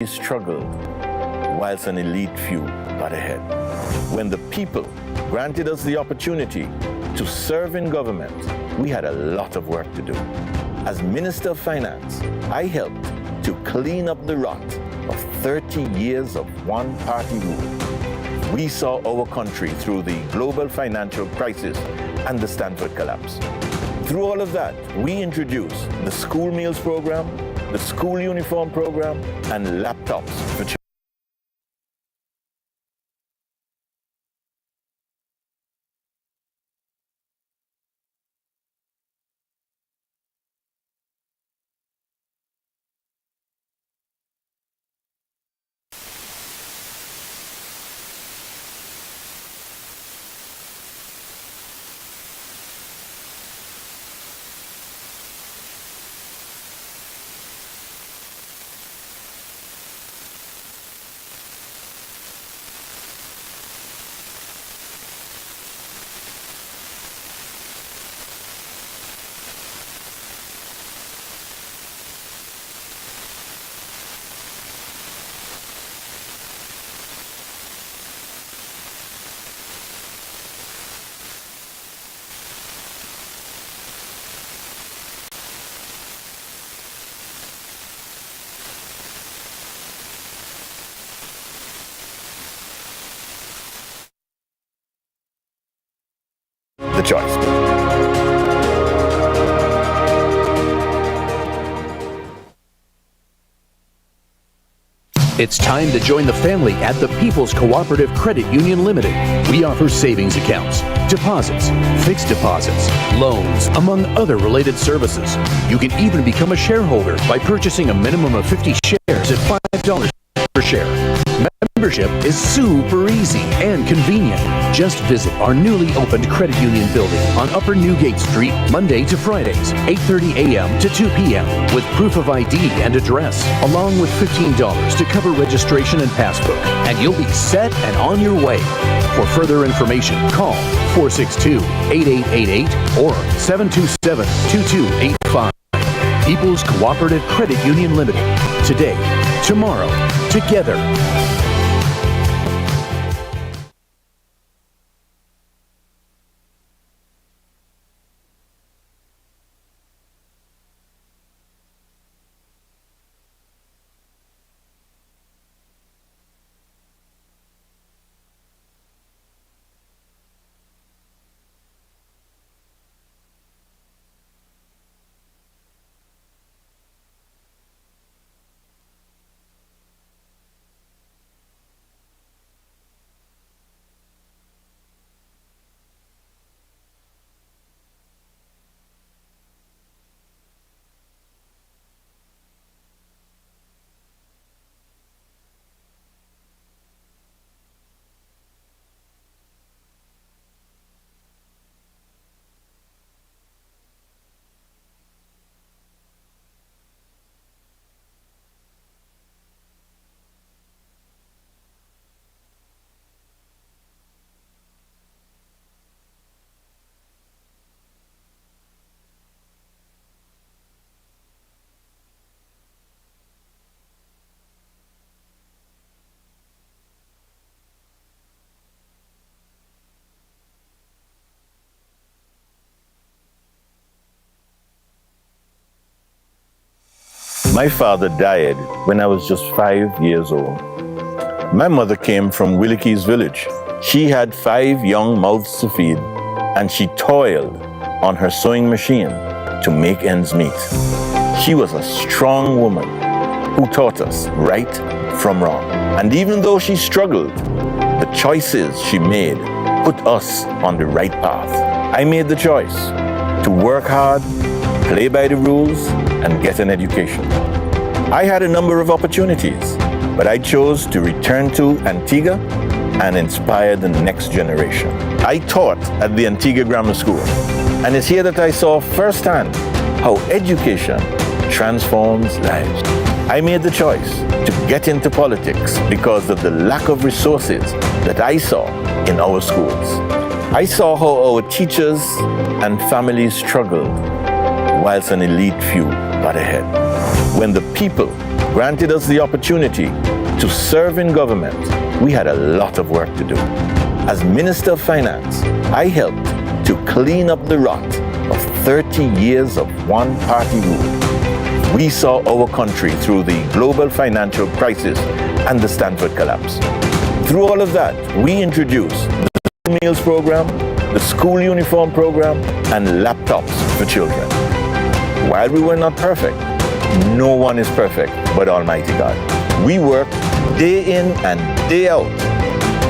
struggled whilst an elite few got ahead. When the people granted us the opportunity to serve in government, we had a lot of work to do. As Minister of Finance, I helped to clean up the rot of 30 years of one-party rule. We saw our country through the global financial crisis and the Stanford collapse. Through all of that, we introduced the school meals program, the school uniform program, and laptops for children. The choice. It's time to join the family at the People's Cooperative Credit Union Limited. We offer savings accounts, deposits, fixed deposits, loans, among other related services. You can even become a shareholder by purchasing a minimum of 50 shares at $5 per share. Membership is super easy and convenient. Just visit our newly opened credit union building on Upper Newgate Street, Monday to Fridays, 8:30 a.m. to 2 p.m. with proof of ID and address, along with $15 to cover registration and passbook. And you'll be set and on your way. For further information, call 462-8888 or 727-2285. People's Cooperative Credit Union Limited. Today, tomorrow, together. My father died when I was just 5 years old. My mother came from Willikie's village. She had 5 young mouths to feed, and she toiled on her sewing machine to make ends meet. She was a strong woman who taught us right from wrong. And even though she struggled, the choices she made put us on the right path. I made the choice to work hard, play by the rules, and get an education. I had a number of opportunities, but I chose to return to Antigua and inspire the next generation. I taught at the Antigua Grammar School, and it's here that I saw firsthand how education transforms lives. I made the choice to get into politics because of the lack of resources that I saw in our schools. I saw how our teachers and families struggled whilst an elite few got ahead. When the people granted us the opportunity to serve in government, we had a lot of work to do. As Minister of Finance, I helped to clean up the rot of 30 years of one-party rule. We saw our country through the global financial crisis and the Stanford collapse. Through all of that, we introduced the meals program, the school uniform program, and laptops for children. While we were not perfect, no one is perfect but Almighty God. We work day in and day out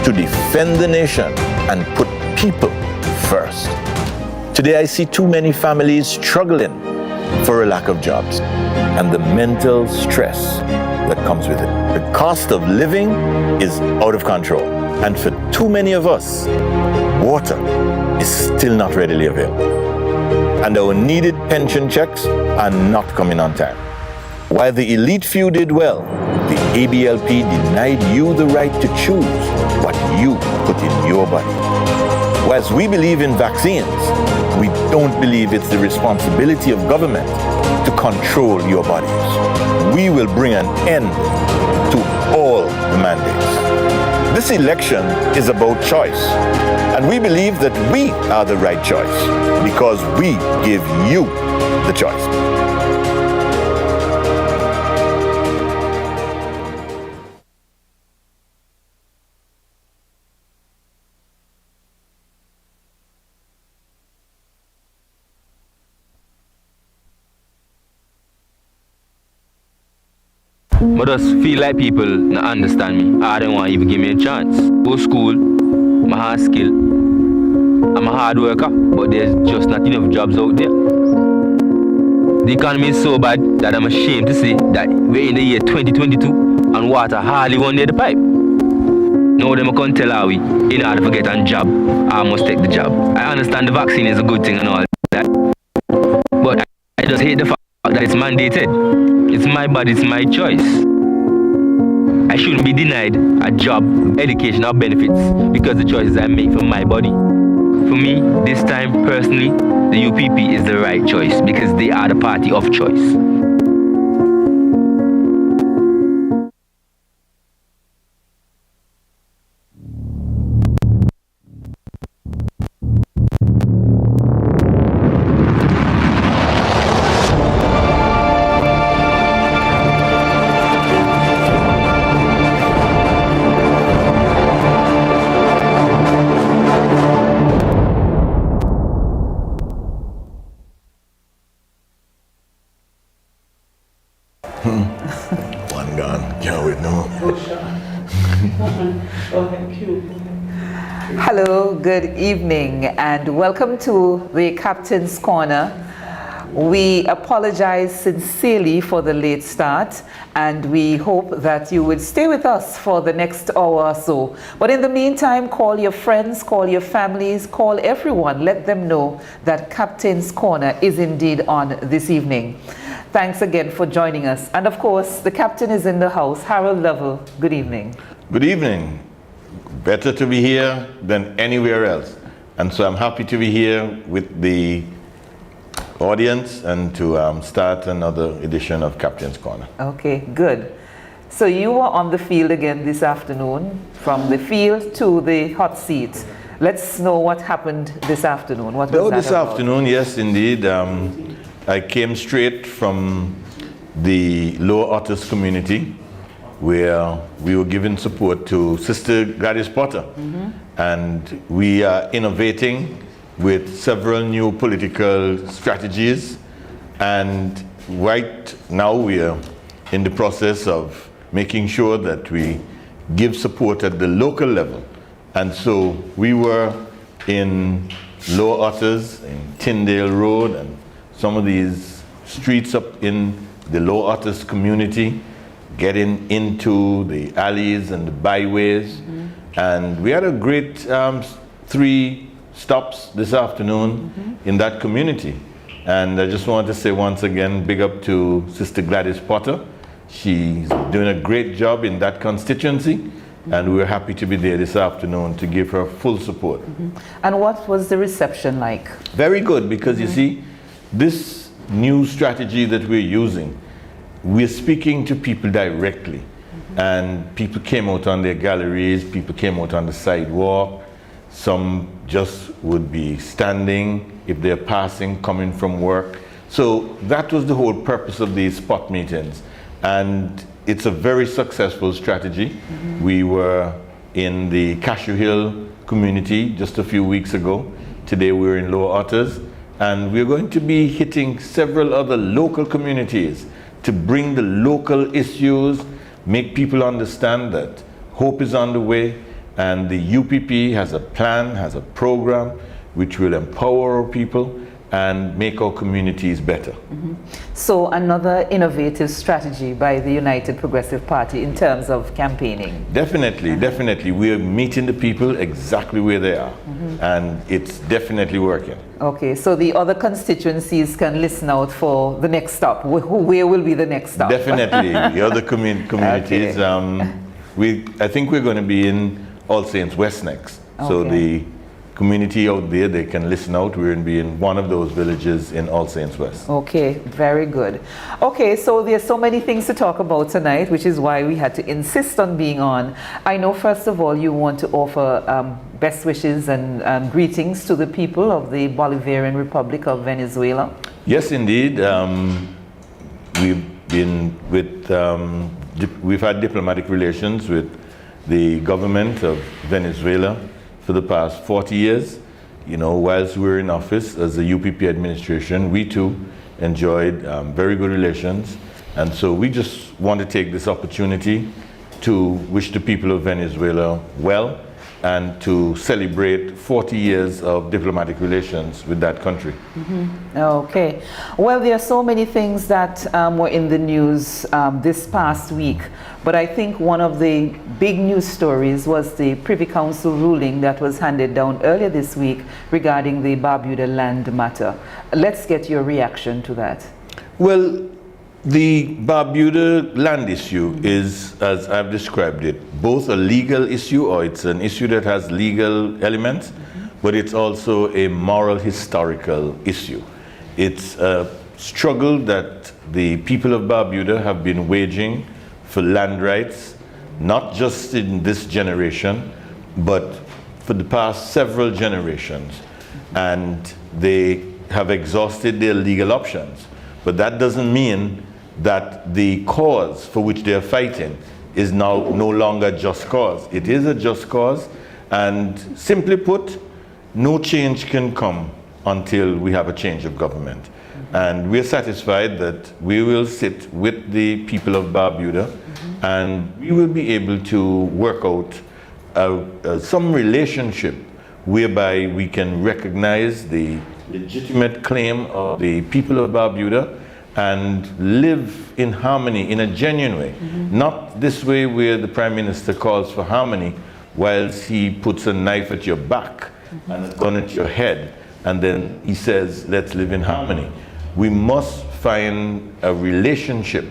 to defend the nation and put people first. Today I see too many families struggling for a lack of jobs and the mental stress that comes with it. The cost of living is out of control, and for too many of us, water is still not readily available. And our needed pension checks are not coming on time. While the elite few did well, the ABLP denied you the right to choose what you put in your body. Whilst we believe in vaccines, we don't believe it's the responsibility of government to control your bodies. We will bring an end to all the mandates. This election is about choice, and we believe that we are the right choice because we give you the choice. I just feel like people not understand me. I don't want to even give me a chance. Go to school, my hard skill. I'm a hard worker, but there's just not enough jobs out there. The economy is so bad that I'm ashamed to say that we're in the year 2022 and water hardly one near the pipe. Now them can't tell how we, in order to get a job, I must take the job. I understand the vaccine is a good thing and all that, but I just hate the fact that it's mandated. It's my body, it's my choice. I shouldn't be denied a job, education, or benefits because the choices I make for my body. For me, this time, personally, the UPP is the right choice because they are the party of choice. One gone, can't wait no more. Hello, good evening, and welcome to the Captain's Corner. We apologize sincerely for the late start, and we hope that you would stay with us for the next hour or so. But in the meantime, call your friends, call your families, call everyone. Let them know that Captain's Corner is indeed on this evening. Thanks again for joining us. And of course, the captain is in the house, Harold Lovell. Good evening. Good evening. Better to be here than anywhere else. And so I'm happy to be here with the audience and to start another edition of Captain's Corner. Okay, good. So you were on the field again this afternoon, from the field to the hot seat. Let's know what happened this afternoon. What was that this about? afternoon, yes, indeed. I came straight from the Lower Otters community where we were giving support to Sister Gladys Potter. And we are innovating with several new political strategies. And right now we are in the process of making sure that we give support at the local level. And so we were in Lower Otters, in Tyndale Road, and some of these streets up in the Lower Otters community, getting into the alleys and the byways. And we had a great 3 stops this afternoon in that community. And I just want to say once again, big up to Sister Gladys Potter. She's doing a great job in that constituency. And we're happy to be there this afternoon to give her full support. And what was the reception like? Very good, because you see, this new strategy that we're using, we're speaking to people directly. And people came out on their galleries, people came out on the sidewalk. Some just would be standing if they're passing, coming from work. So that was the whole purpose of these spot meetings. And it's a very successful strategy. We were in the Cashew Hill community just a few weeks ago. Today we're in Lower Otters. And we're going to be hitting several other local communities to bring the local issues, make people understand that hope is on the way, and the UPP has a plan, has a program which will empower our people and make our communities better. So another innovative strategy by the United Progressive Party in terms of campaigning. Definitely, definitely. We're meeting the people exactly where they are, and it's definitely working. Okay, so the other constituencies can listen out for the next stop. Where will be the next stop? Definitely, the other communities. Okay. I think we're going to be in All Saints West next. So the community out there, they can listen out. We're going to be in one of those villages in All Saints West. Okay, very good. Okay, so there's so many things to talk about tonight, which is why we had to insist on being on. I know, first of all, you want to offer best wishes and greetings to the people of the Bolivarian Republic of Venezuela. Yes, indeed. We've been with, we've had diplomatic relations with the government of Venezuela for the past 40 years. You know, whilst we were in office as the UPP administration, we too enjoyed very good relations. And so we just want to take this opportunity to wish the people of Venezuela well and to celebrate 40 years of diplomatic relations with that country. Okay. Well, there are so many things that were in the news this past week, but I think one of the big news stories was the Privy Council ruling that was handed down earlier this week regarding the Barbuda land matter. Let's get your reaction to that. Well, the Barbuda land issue is, as I've described it, both a legal issue, or it's an issue that has legal elements, but it's also a moral historical issue. It's a struggle that the people of Barbuda have been waging for land rights, not just in this generation, but for the past several generations. And they have exhausted their legal options. But that doesn't mean that the cause for which they are fighting is now no longer a just cause. It is a just cause, and simply put, no change can come until we have a change of government. And we're satisfied that we will sit with the people of Barbuda and we will be able to work out some relationship whereby we can recognize the legitimate claim of the people of Barbuda and live in harmony, in a genuine way. Not this way where the Prime Minister calls for harmony whilst he puts a knife at your back and a gun at your head, and then he says, let's live in harmony. We must find a relationship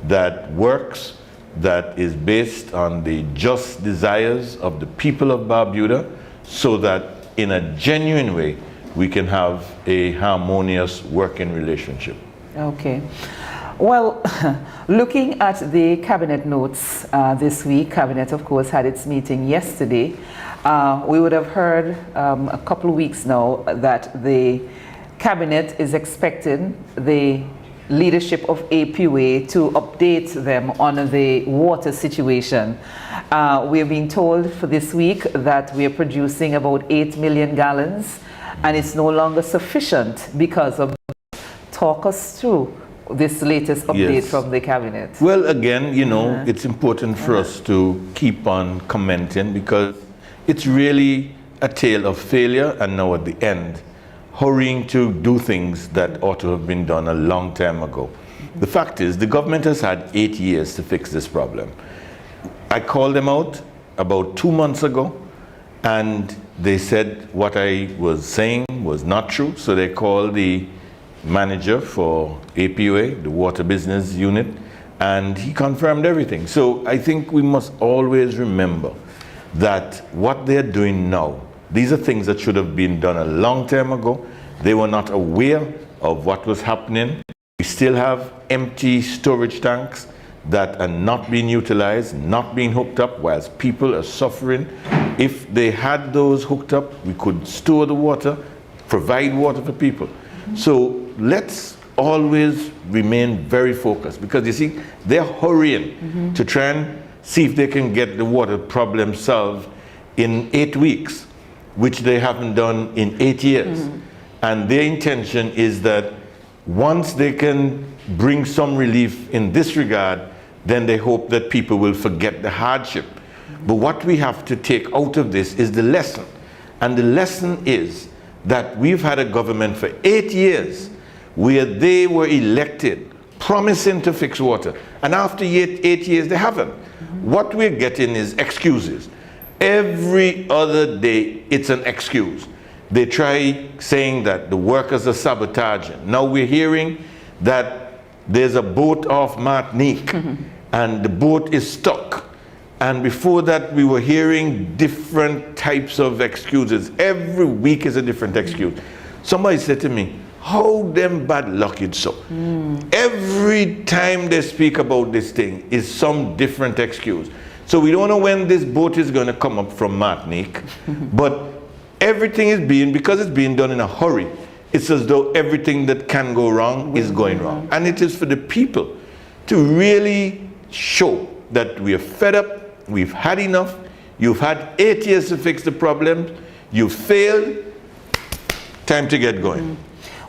that works, that is based on the just desires of the people of Barbuda, so that in a genuine way, we can have a harmonious working relationship. Okay. Well, looking at the cabinet notes this week, cabinet of course had its meeting yesterday. We would have heard a couple of weeks now that the cabinet is expecting the leadership of APUA to update them on the water situation. We're being told for this week that we're producing about 8 million gallons and it's no longer sufficient because of. Talk us through this latest update from the cabinet. Well, again, you know, it's important for us to keep on commenting because it's really a tale of failure and now at the end, hurrying to do things that ought to have been done a long time ago. The fact is, the government has had 8 years to fix this problem. I called them out about 2 months ago and they said what I was saying was not true, so they called the manager for APUA, the water business unit, and he confirmed everything. So I think we must always remember that what they're doing now, these are things that should have been done a long time ago. They were not aware of what was happening We still have empty storage tanks that are not being utilized, not being hooked up, whilst people are suffering. If they had those hooked up, we could store the water, provide water for people. So let's always remain very focused, because you see, they're hurrying to try and see if they can get the water problem solved in 8 weeks, which they haven't done in 8 years. And their intention is that once they can bring some relief in this regard, then they hope that people will forget the hardship. But what we have to take out of this is the lesson. And the lesson is that we've had a government for 8 years where they were elected promising to fix water. And after 8 years, they haven't. What we're getting is excuses. Every other day, it's an excuse. They try saying that the workers are sabotaging. Now we're hearing that there's a boat off Martinique and the boat is stuck. And before that, we were hearing different types of excuses. Every week is a different excuse. Somebody said to me, how them bad luck it's so. Every time they speak about this thing is some different excuse. So we don't know when this boat is going to come up from Martinique, but everything is because it's being done in a hurry, it's as though everything that can go wrong is going wrong. And it is for the people to really show that we are fed up, we've had enough, you've had 8 years to fix the problem, you failed, time to get going.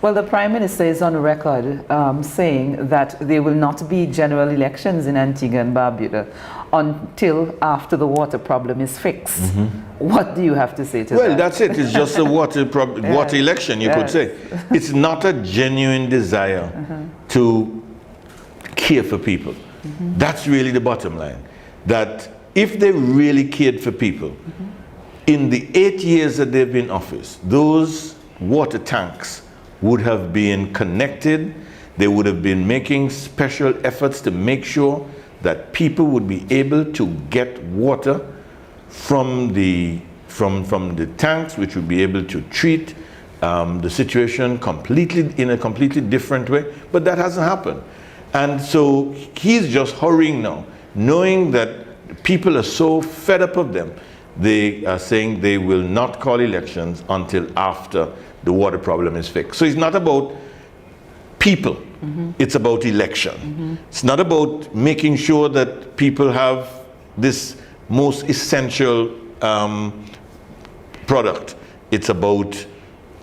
Well, the Prime Minister is on record saying that there will not be general elections in Antigua and Barbuda until after the water problem is fixed. What do you have to say to that? Well, that's it. It's just a water election, you could say. It's not a genuine desire to care for people. That's really the bottom line. That if they really cared for people, in the 8 years that they've been in office, those water tanks would have been connected. They would have been making special efforts to make sure that people would be able to get water from the tanks, which would be able to treat the situation in a completely different way. But that hasn't happened. And so he's just hurrying now, knowing that people are so fed up of them. They are saying they will not call elections until after the water problem is fixed. So it's not about people, it's about election. It's not about making sure that people have this most essential product. It's about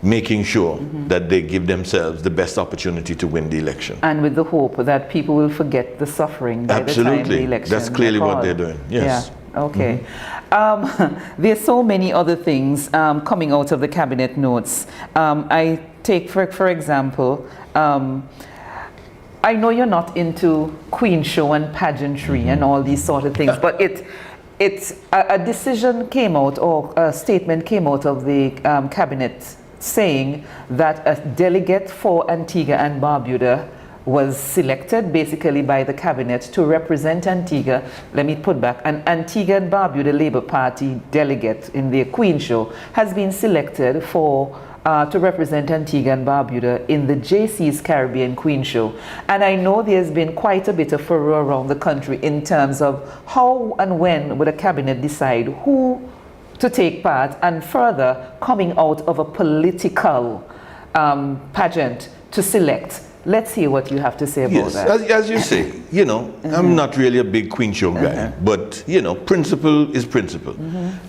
making sure that they give themselves the best opportunity to win the election. And with the hope that people will forget the suffering by the time the election. That's clearly what they're doing, yes. Yeah. Okay. There's so many other things coming out of the cabinet notes. I take, for example, I know you're not into queen show and pageantry and all these sort of things, but it's a decision came out, or a statement came out of the cabinet saying that a delegate for Antigua and Barbuda was selected basically by the cabinet to represent Antigua. Let me put back, an Antigua and Barbuda Labour Party delegate in their Queen Show has been selected for to represent Antigua and Barbuda in the JC's Caribbean Queen Show. And I know there's been quite a bit of furor around the country in terms of how and when would a cabinet decide who to take part, and further coming out of a political pageant to select. Let's hear what you have to say about that. As you say, you know, I'm not really a big Queen Show guy, but, you know, principle is principle.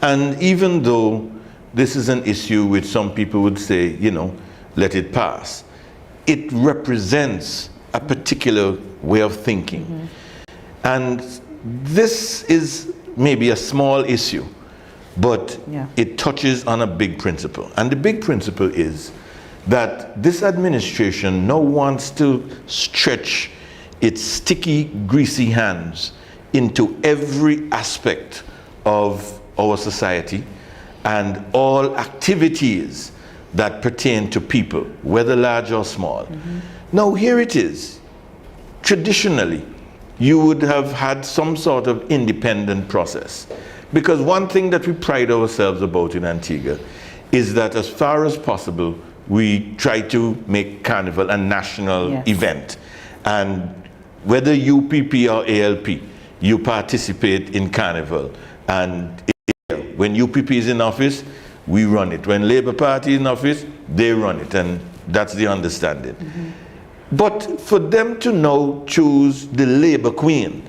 And even though this is an issue which some people would say, you know, let it pass, it represents a particular way of thinking. And this is maybe a small issue, but it touches on a big principle. And the big principle is that this administration now wants to stretch its sticky, greasy hands into every aspect of our society and all activities that pertain to people, whether large or small. Now here it is. Traditionally, you would have had some sort of independent process. Because one thing that we pride ourselves about in Antigua is that as far as possible, we try to make Carnival a national Yes. event. And whether UPP or ALP, you participate in Carnival. And when UPP is in office, we run it. When Labour Party is in office, they run it. And that's the understanding. But for them to now choose the Labour Queen,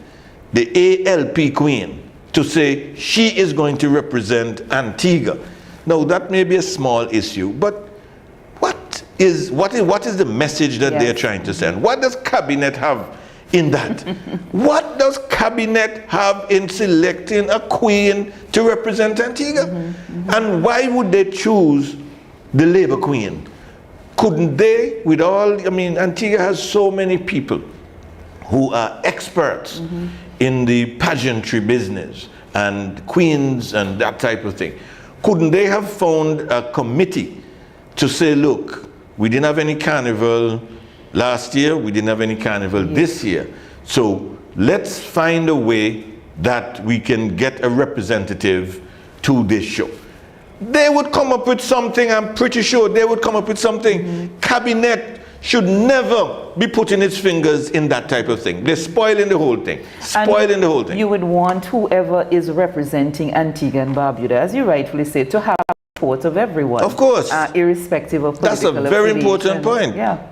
the ALP Queen, to say she is going to represent Antigua. Now that may be a small issue, but what is the message that they're trying to send? What does Cabinet have in that? What does Cabinet have in selecting a queen to represent Antigua? And why would they choose the Labour Queen? Couldn't they, with all, I mean, Antigua has so many people who are experts in the pageantry business and queens and that type of thing. Couldn't they have found a committee to say, look, we didn't have any Carnival last year, we didn't have any Carnival this year, so let's find a way that we can get a representative to this show. They would come up with something, I'm pretty sure they would come up with something. Cabinet should never be putting its fingers in that type of thing. They're spoiling the whole thing. Spoiling the whole thing. You would want whoever is representing Antigua and Barbuda, as you rightfully said, to have support of everyone. Of course. Irrespective of political That's a very important point. Yeah.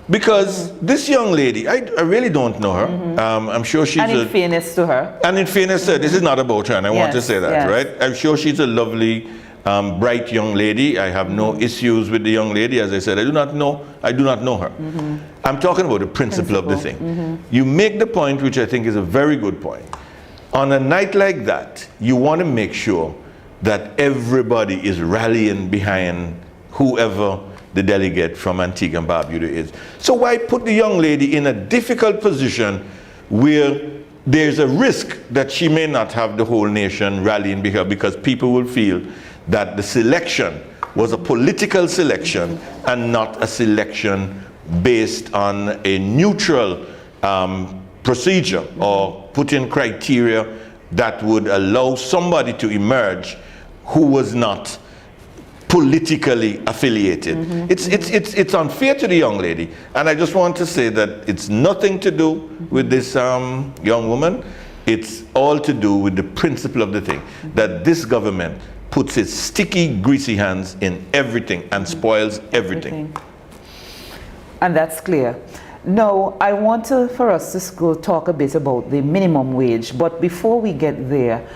Because this young lady, I really don't know her. I'm sure she's And in fairness to her. And in fairness to her, this is not about her, and I want to say that, yes. right? I'm sure she's a lovely, bright young lady. I have no issues with the young lady. As I said, I do not know her. I'm talking about the principle of the thing. You make the point, which I think is a very good point. On a night like that, you want to make sure that everybody is rallying behind whoever the delegate from Antigua and Barbuda is. So why put the young lady in a difficult position where there's a risk that she may not have the whole nation rallying behind her, because people will feel that the selection was a political selection and not a selection based on a neutral procedure or put in criteria that would allow somebody to emerge who was not politically affiliated. It's unfair to the young lady, and I just want to say that it's nothing to do with this young woman. It's all to do with the principle of the thing, that this government puts its sticky, greasy hands in everything and spoils everything. And that's clear. Now, I want for us to go talk a bit about the minimum wage, but before we get there,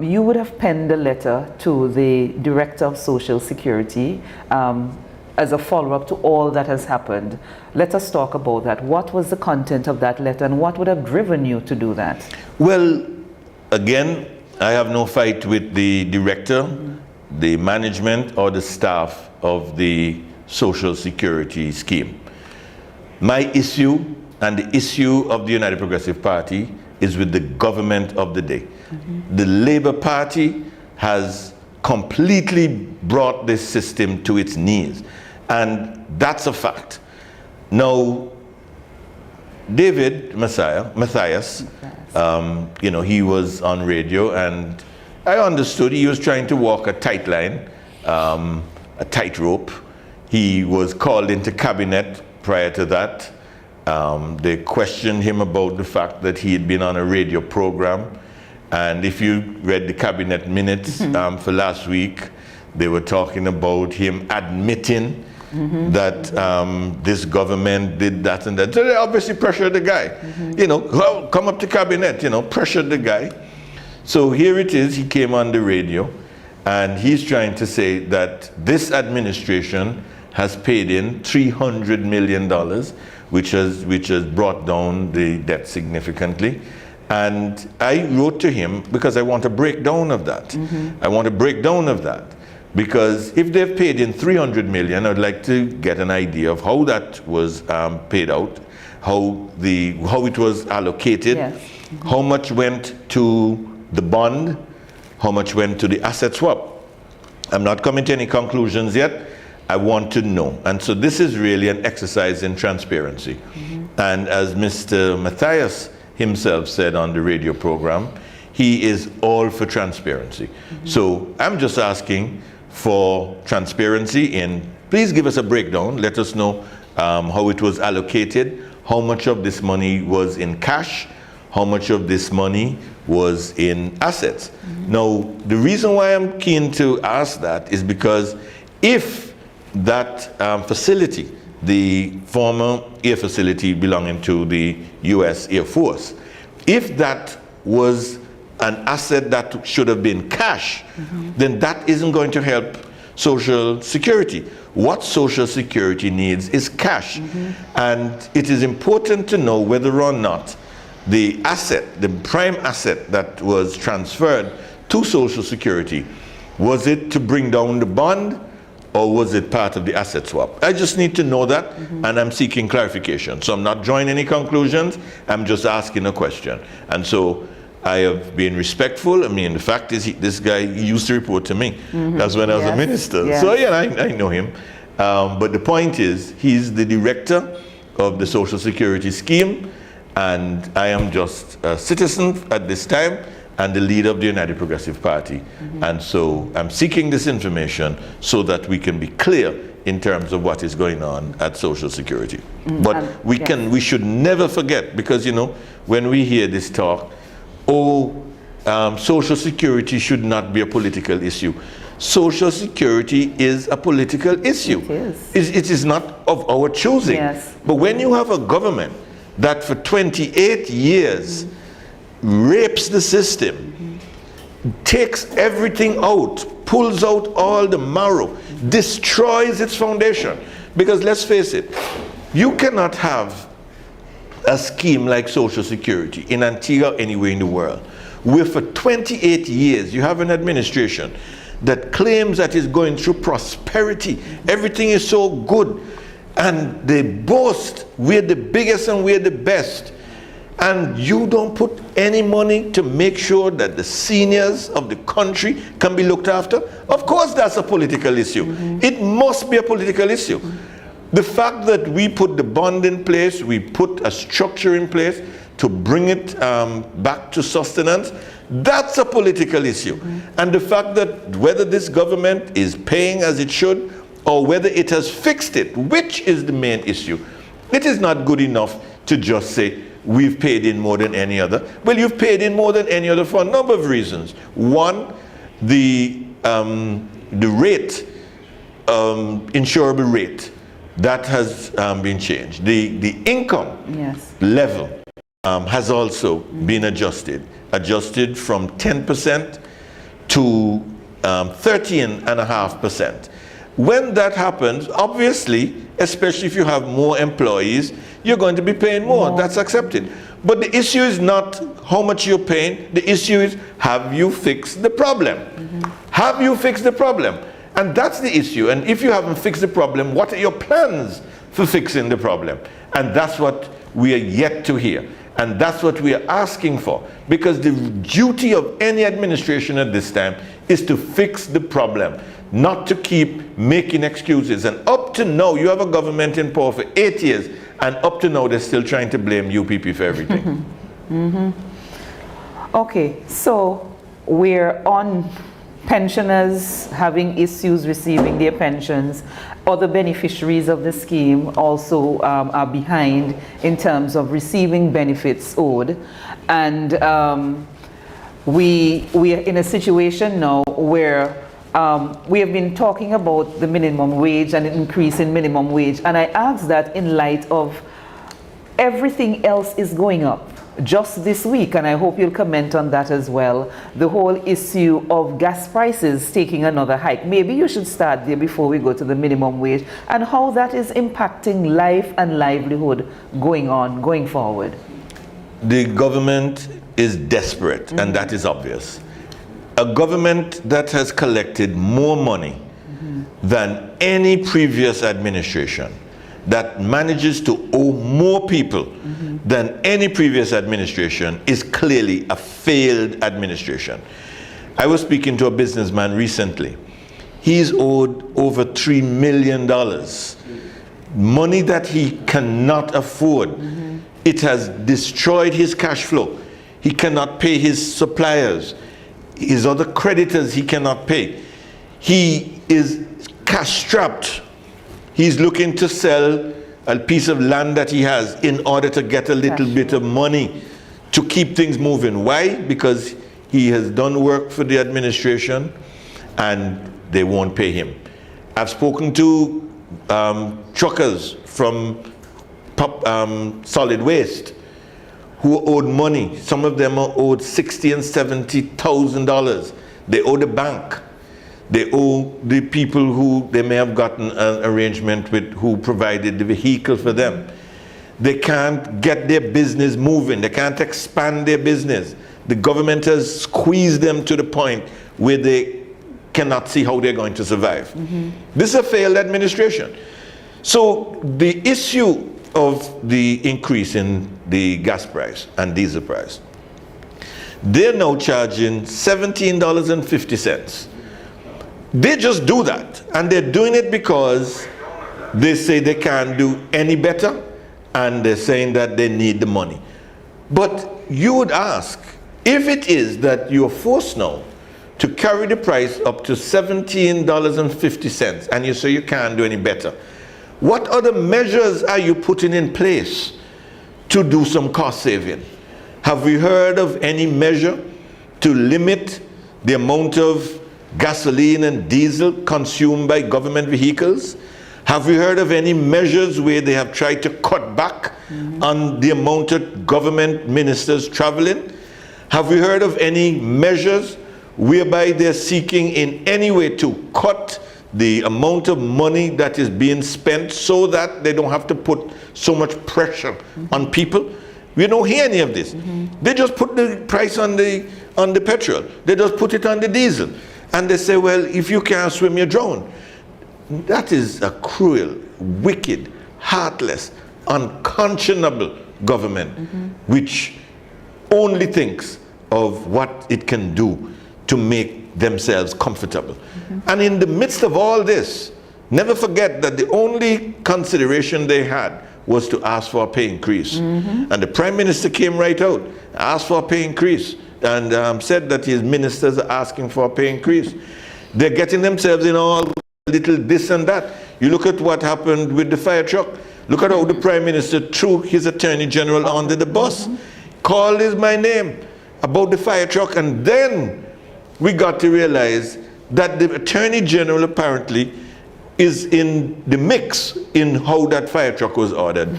you would have penned a letter to the Director of Social Security as a follow-up to all that has happened. Let us talk about that. What was the content of that letter, and what would have driven you to do that? Well, again, I have no fight with the director, the management, or the staff of the Social Security scheme. My issue, and the issue of the United Progressive Party, is with the government of the day. The Labour Party has completely brought this system to its knees, and that's a fact. Now, David Matthias, you know, he was on radio, and I understood he was trying to walk a tight line, a tightrope. He was called into cabinet prior to that. They questioned him about the fact that he had been on a radio program. And if you read the cabinet minutes for last week, they were talking about him admitting that this government did that and that. So they obviously pressured the guy. You know, well, come up to cabinet, you know, pressured the guy. So here it is, he came on the radio, and he's trying to say that this administration has paid in $300 million, which has brought down the debt significantly. And I wrote to him because I want a breakdown of that. I want a breakdown of that. Because if they've paid in $300 million, I'd like to get an idea of how that was paid out, how it was allocated, how much went to the bond, how much went to the asset swap. I'm not coming to any conclusions yet. I want to know. And so this is really an exercise in transparency. And as Mr. Matthias himself said on the radio program, he is all for transparency. So I'm just asking for transparency in Please give us a breakdown. Let us know how it was allocated, how much of this money was in cash, how much of this money was in assets. Now, the reason why I'm keen to ask that is because if that facility, the former air facility belonging to the US Air Force, if that was an asset that should have been cash, then that isn't going to help Social Security. What Social Security needs is cash. And it is important to know whether or not the asset, the prime asset that was transferred to Social Security, was it to bring down the bond, or was it part of the asset swap? I just need to know that, and I'm seeking clarification. So I'm not drawing any conclusions, I'm just asking a question. And so I have been respectful. I mean, the fact is, this guy, he used to report to me. That's when I was a minister. Yes. So yeah, I know him. But the point is, he's the director of the Social Security scheme, and I am just a citizen at this time and the leader of the United Progressive Party. And so I'm seeking this information so that we can be clear in terms of what is going on at Social Security. But we should never forget, because you know, when we hear this talk, Social Security should not be a political issue. Social Security is a political issue. It is not of our choosing. But when you have a government that for 28 years rapes the system, takes everything out, pulls out all the marrow, destroys its foundation. Because let's face it, you cannot have a scheme like Social Security in Antigua or anywhere in the world, where for 28 years you have an administration that claims that is going through prosperity, everything is so good, and they boast we're the biggest and we're the best, and you don't put any money to make sure that the seniors of the country can be looked after. Of course that's a political issue. It must be a political issue. The fact that we put the bond in place, we put a structure in place to bring it back to sustenance, that's a political issue. And the fact that whether this government is paying as it should, or whether it has fixed it, which is the main issue, it is not good enough to just say, we've paid in more than any other. Well, you've paid in more than any other for a number of reasons. One, the rate, insurable rate, that has been changed. The income level has also been adjusted from 10% to 13.5%. When that happens, obviously, especially if you have more employees, you're going to be paying more. That's accepted. But the issue is not how much you're paying. The issue is, have you fixed the problem? Have you fixed the problem? And that's the issue. And if you haven't fixed the problem, what are your plans for fixing the problem? And that's what we are yet to hear. And that's what we are asking for. Because the duty of any administration at this time is to fix the problem, not to keep making excuses. And up to now, you have a government in power for 8 years, and up to now, they're still trying to blame UPP for everything. Okay, so we're on pensioners having issues receiving their pensions. Other beneficiaries of the scheme also are behind in terms of receiving benefits owed. And we are in a situation now where we have been talking about the minimum wage and an increase in minimum wage. And I ask that in light of everything else is going up. Just this week, and I hope you'll comment on that as well, the whole issue of gas prices taking another hike. Maybe you should start there before we go to the minimum wage, and how that is impacting life and livelihood going forward. The government is desperate, and that is obvious. A government that has collected more money than any previous administration, that manages to owe more people than any previous administration, is clearly a failed administration. I was speaking to a businessman recently. He's owed over $3 million. Money that he cannot afford. It has destroyed his cash flow. He cannot pay his suppliers. His other creditors he cannot pay. He is cash strapped. He's looking to sell a piece of land that he has in order to get a little bit of money to keep things moving. Why? Because he has done work for the administration and they won't pay him. I've spoken to truckers from solid waste who owed money. Some of them are owed $60,000 and $70,000. They owe the bank. They owe the people who they may have gotten an arrangement with who provided the vehicle for them. They can't get their business moving. They can't expand their business. The government has squeezed them to the point where they cannot see how they're going to survive. This is a failed administration. So the issue of the increase in the gas price and diesel price, they're now charging $17.50. They just do that, and they're doing it because they say they can't do any better, and they're saying that they need the money. But you would ask, if it is that you're forced now to carry the price up to $17.50, and you say you can't do any better, what other measures are you putting in place to do some cost saving? Have we heard of any measure to limit the amount of gasoline and diesel consumed by government vehicles? Have we heard of any measures where they have tried to cut back on the amount of government ministers traveling? Have we heard of any measures whereby they're seeking in any way to cut the amount of money that is being spent so that they don't have to put so much pressure on people? We don't hear any of this. They just put the price on the petrol. They just put it on the diesel. And they say, well, if you can't swim, you drown. That is a cruel, wicked, heartless, unconscionable government which only thinks of what it can do to make themselves comfortable. And in the midst of all this, never forget that the only consideration they had was to ask for a pay increase. And the Prime Minister came right out, asked for a pay increase, and said that his ministers are asking for a pay increase. They're getting themselves in all little this and that. You look at what happened with the fire truck. Look at how the Prime Minister threw his Attorney General under the bus, called my name about the fire truck, and then we got to realize that the Attorney General apparently is in the mix in how that fire truck was ordered.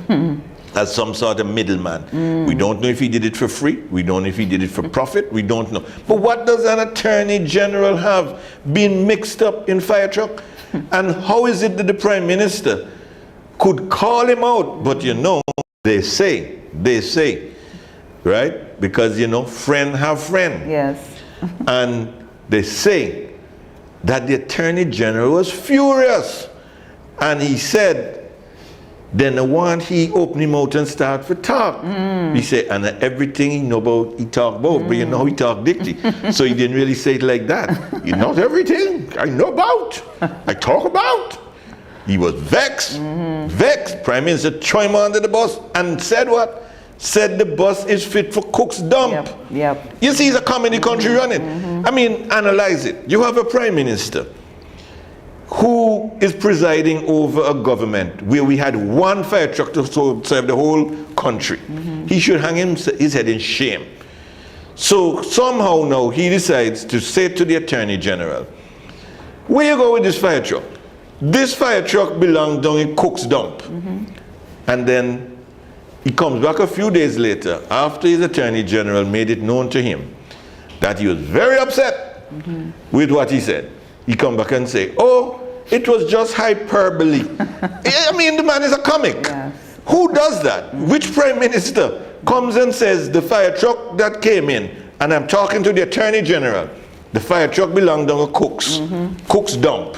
As some sort of middleman. We don't know if he did it for free. We don't know if he did it for profit. We don't know. But what does an Attorney General have been mixed up in fire truck? And how is it that the Prime Minister could call him out? But you know, they say, right? Because you know, friend have friend. Yes. And they say that the Attorney General was furious. And he said, then the one he opened him out and start for talk. He said, and everything he know about, he talk about, but you know he talk dicty. So he didn't really say it like that. You know everything I know about, I talk about. He was vexed, vexed. Prime Minister threw him under the bus and said what? Said the bus is fit for cook's dump. Yep. You see, it's a comedy country running. I mean, analyze it. You have a Prime Minister who is presiding over a government where we had one fire truck to serve the whole country. He should hang his head in shame. So somehow now he decides to say to the Attorney General, where you go with this fire truck? This fire truck belonged down in Cook's dump. And then he comes back a few days later after his Attorney General made it known to him that he was very upset with what he said. He come back and say, oh, it was just hyperbole. I mean, the man is a comic. Yes. Who does that? Which Prime Minister comes and says the fire truck that came in, and I'm talking to the Attorney General, the fire truck belonged on a Cook's, Cook's dump,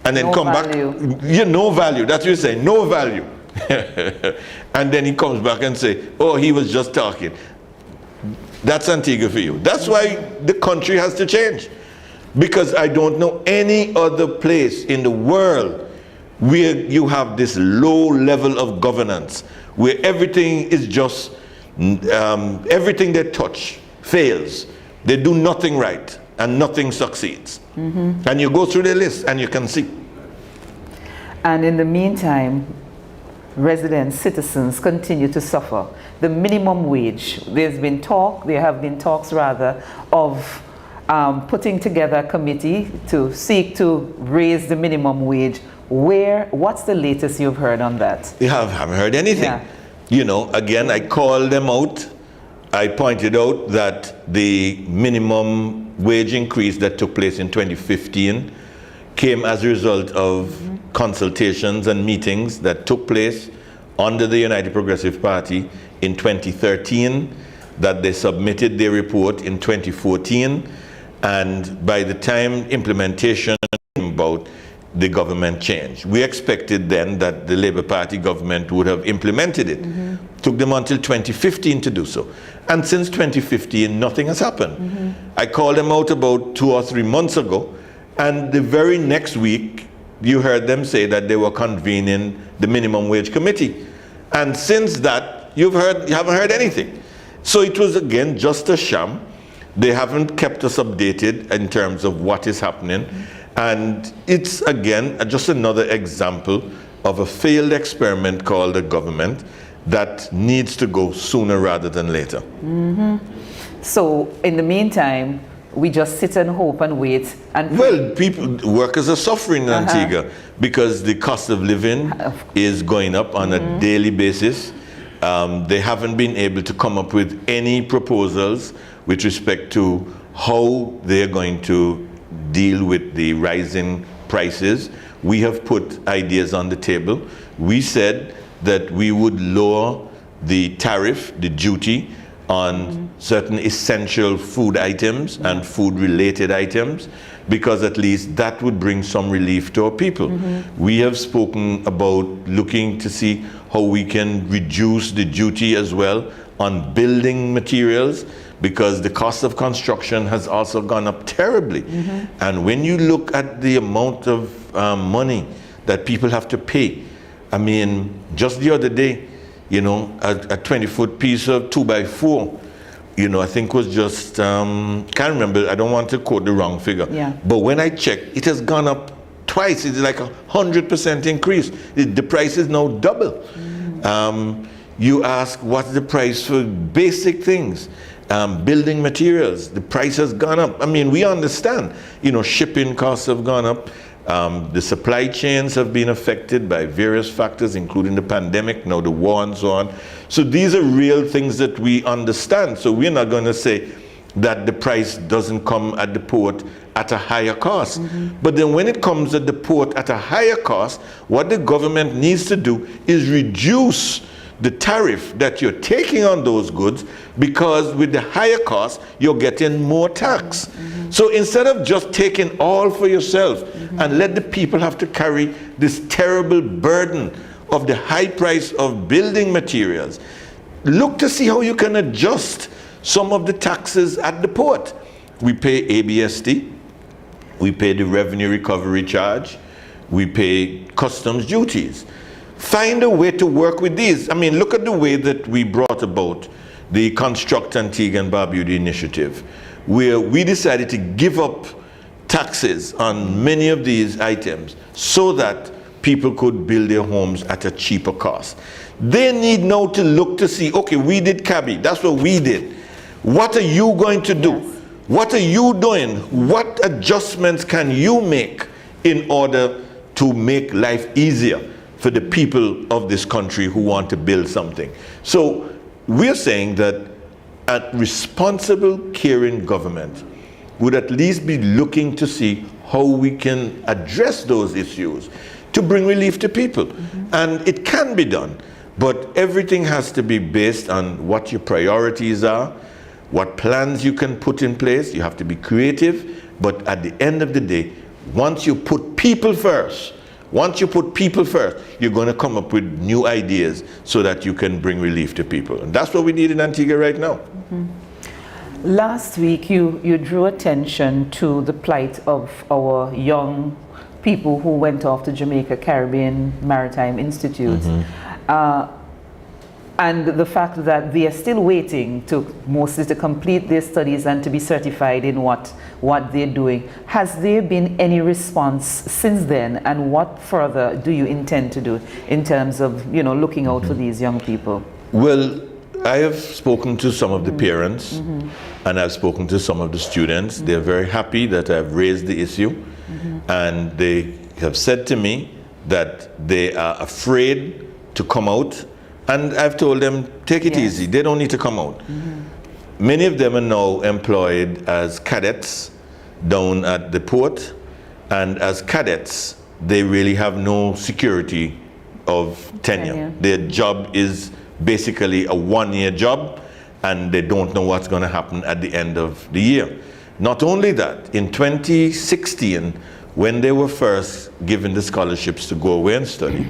and then no come value. back, yeah, no value, that's what you say, no value. And then he comes back and say, oh, he was just talking. That's Antigua for you. That's why the country has to change. Because I don't know any other place in the world where you have this low level of governance, where everything is just, everything they touch fails. They do nothing right and nothing succeeds. And you go through the list and you can see. And in the meantime, residents, citizens continue to suffer. The minimum wage, there have been talks rather, of putting together a committee to seek to raise the minimum wage. What's the latest you've heard on that? They haven't heard anything. Yeah. You know, again, I called them out. I pointed out that the minimum wage increase that took place in 2015 came as a result of consultations and meetings that took place under the United Progressive Party in 2013, that they submitted their report in 2014, and by the time implementation came about, the government changed. We expected then that the Labour Party government would have implemented it. Took them until 2015 to do so. And since 2015, nothing has happened. I called them out about 2 or 3 months ago, and the very next week, you heard them say that they were convening the minimum wage committee. And since that, you haven't heard anything. So it was, again, just a sham. They haven't kept us updated in terms of what is happening. And it's, again, just another example of a failed experiment called the government that needs to go sooner rather than later. So in the meantime, we just sit and hope and wait. And well, workers are suffering in Antigua because the cost of living is going up on a daily basis. They haven't been able to come up with any proposals with respect to how they're going to deal with the rising prices. We have put ideas on the table. We said that we would lower the tariff, the duty, on certain essential food items and food-related items, because at least that would bring some relief to our people. We have spoken about looking to see how we can reduce the duty as well on building materials, because the cost of construction has also gone up terribly. And when you look at the amount of money that people have to pay, I mean, just the other day, you know, a 20-foot piece of 2x4, you know, I think was just, can't remember, I don't want to quote the wrong figure. But when I checked, it has gone up twice. It's like 100% increase. The price is now double. You ask, what's the price for basic things? Building materials, the price has gone up. I mean, we understand, you know, shipping costs have gone up. The supply chains have been affected by various factors, including the pandemic, now the war and so on. So these are real things that we understand. So we're not going to say that the price doesn't come at the port at a higher cost. But then when it comes at the port at a higher cost, what the government needs to do is reduce the tariff that you're taking on those goods, because with the higher cost, you're getting more tax. So instead of just taking all for yourself and let the people have to carry this terrible burden of the high price of building materials, look to see how you can adjust some of the taxes at the port. We pay ABST, we pay the revenue recovery charge, we pay customs duties. Find a way to work with these. I mean, look at the way that we brought about the Construct Antigua and Barbuda initiative, where we decided to give up taxes on many of these items so that people could build their homes at a cheaper cost. They need now to look to see, okay, we did Kabi, that's what we did. What are you going to do? What are you doing? What adjustments can you make in order to make life easier for the people of this country who want to build something? So we're saying that a responsible, caring government would at least be looking to see how we can address those issues to bring relief to people. And it can be done, but everything has to be based on what your priorities are, what plans you can put in place. You have to be creative, but at the end of the day, once you put people first, you're going to come up with new ideas so that you can bring relief to people. And that's what we need in Antigua right now. Last week, you drew attention to the plight of our young people who went off to Jamaica Caribbean Maritime Institute. And the fact that they are still waiting mostly to complete their studies and to be certified in what they're doing. Has there been any response since then, and what further do you intend to do in terms of, looking out for these young people? Well, I have spoken to some of the parents, and I've spoken to some of the students. They're very happy that I've raised the issue, and they have said to me that they are afraid to come out, and I've told them, take it easy, they don't need to come out. Many of them are now employed as cadets down at the port, and as cadets, they really have no security of tenure. Their job is basically a one-year job, and they don't know what's going to happen at the end of the year. Not only that, in 2016, when they were first given the scholarships to go away and study,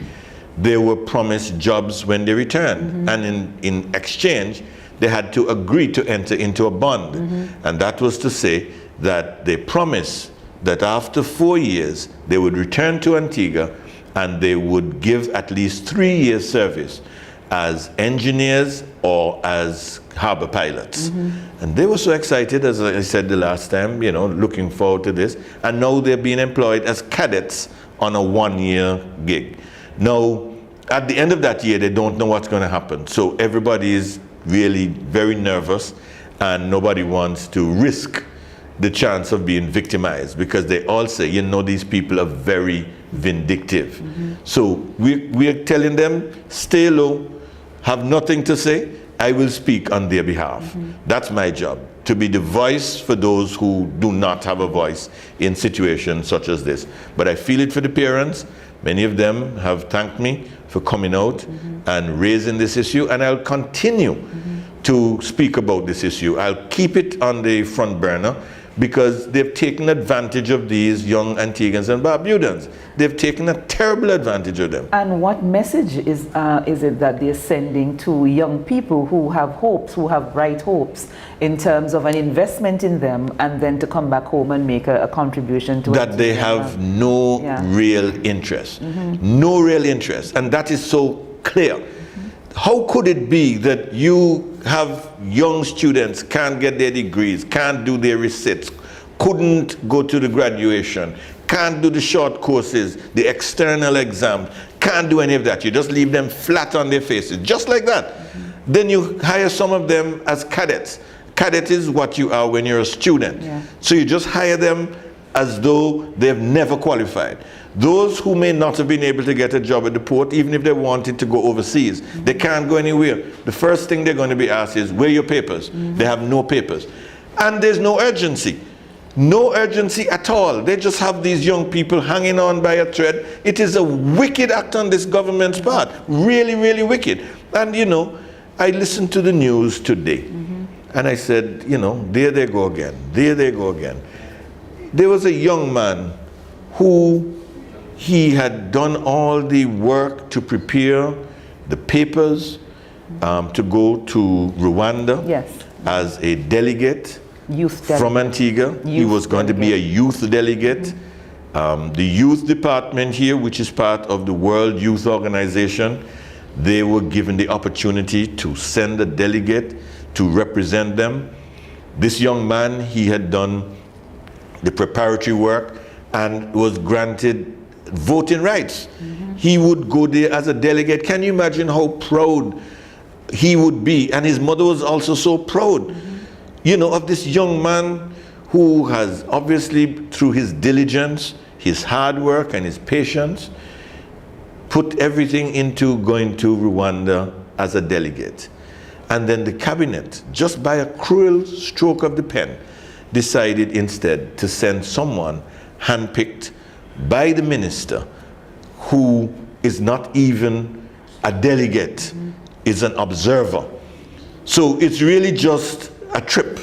they were promised jobs when they returned. And in exchange, they had to agree to enter into a bond. And that was to say that they promised that after 4 years, they would return to Antigua and they would give at least 3 years service as engineers or as harbor pilots. And they were so excited, as I said the last time, looking forward to this. And now they're being employed as cadets on a one-year gig. Now, at the end of that year, they don't know what's going to happen. So everybody is really very nervous, and nobody wants to risk the chance of being victimized, because they all say, these people are very vindictive. So we're telling them, stay low, have nothing to say, I will speak on their behalf. That's my job, to be the voice for those who do not have a voice in situations such as this. But I feel it for the parents. Many of them have thanked me for coming out and raising this issue, and I'll continue to speak about this issue. I'll keep it on the front burner, because they've taken advantage of these young Antiguans and Barbudans. They've taken a terrible advantage of them. And what message is it that they're sending to young people who have hopes, who have bright hopes, in terms of an investment in them, and then to come back home and make a contribution to that they have no real interest. No real interest. And that is so clear. How could it be that you have young students, can't get their degrees, can't do their receipts, couldn't go to the graduation, can't do the short courses, the external exams, can't do any of that. You just leave them flat on their faces, just like that. Then you hire some of them as cadets. Cadet is what you are when you're a student. So you just hire them as though they've never qualified. Those who may not have been able to get a job at the port, even if they wanted to go overseas, they can't go anywhere. The first thing they're going to be asked is, where are your papers? They have no papers. And there's no urgency. No urgency at all. They just have these young people hanging on by a thread. It is a wicked act on this government's part. Really, really wicked. And I listened to the news today, and I said, there they go again. There they go again. There was a young man who he had done all the work to prepare the papers to go to Rwanda as a delegate, from Antigua. He was going to be a youth delegate. The youth department here, which is part of the World Youth Organization, they were given the opportunity to send a delegate to represent them. This young man, he had done the preparatory work and was granted voting rights. He would go there as a delegate. Can you imagine how proud he would be? And his mother was also so proud, of this young man who has obviously, through his diligence, his hard work and his patience, put everything into going to Rwanda as a delegate. And then the cabinet, just by a cruel stroke of the pen, decided instead to send someone handpicked by the minister, who is not even a delegate, is an observer. So it's really just a trip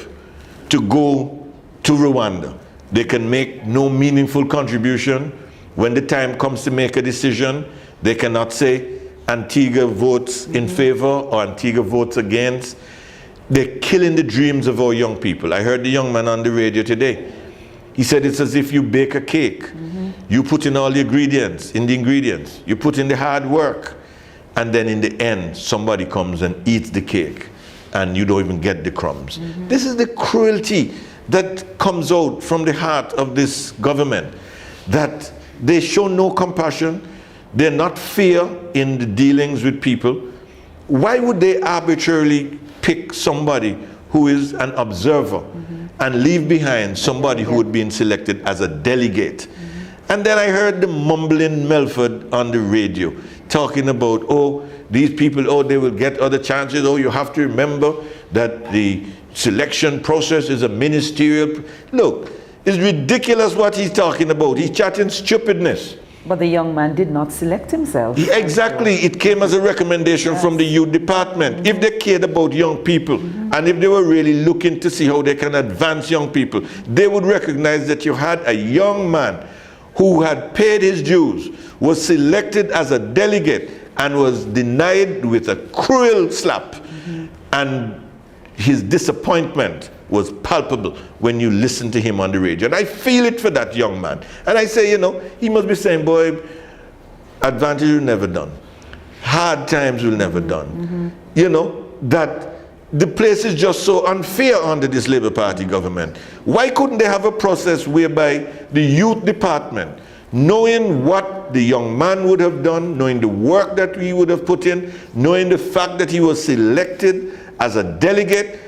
to go to Rwanda. They can make no meaningful contribution. When the time comes to make a decision, they cannot say Antigua votes in favor or Antigua votes against. They're killing the dreams of our young people. I heard the young man on the radio today. He said it's as if you bake a cake. You put in all the ingredients, you put in the hard work, and then in the end, somebody comes and eats the cake, and you don't even get the crumbs. This is the cruelty that comes out from the heart of this government, that they show no compassion, they're not fair in the dealings with people. Why would they arbitrarily pick somebody who is an observer and leave behind somebody who had been selected as a delegate? And then I heard the mumbling Melford on the radio talking about, oh, these people, oh, they will get other chances. Oh, you have to remember that the selection process is a ministerial. Look, it's ridiculous what he's talking about. He's chatting stupidness. But the young man did not select himself. Exactly. It came as a recommendation from the youth department. If they cared about young people, and if they were really looking to see how they can advance young people, they would recognize that you had a young man who had paid his dues, was selected as a delegate, and was denied with a cruel slap. And his disappointment was palpable when you listen to him on the radio. And I feel it for that young man. And I say, you know, he must be saying, boy, advantage will never done. Hard times will never done. You know, that the place is just so unfair under this Labour Party government. Why couldn't they have a process whereby the youth department, knowing what the young man would have done, knowing the work that he would have put in, knowing the fact that he was selected as a delegate,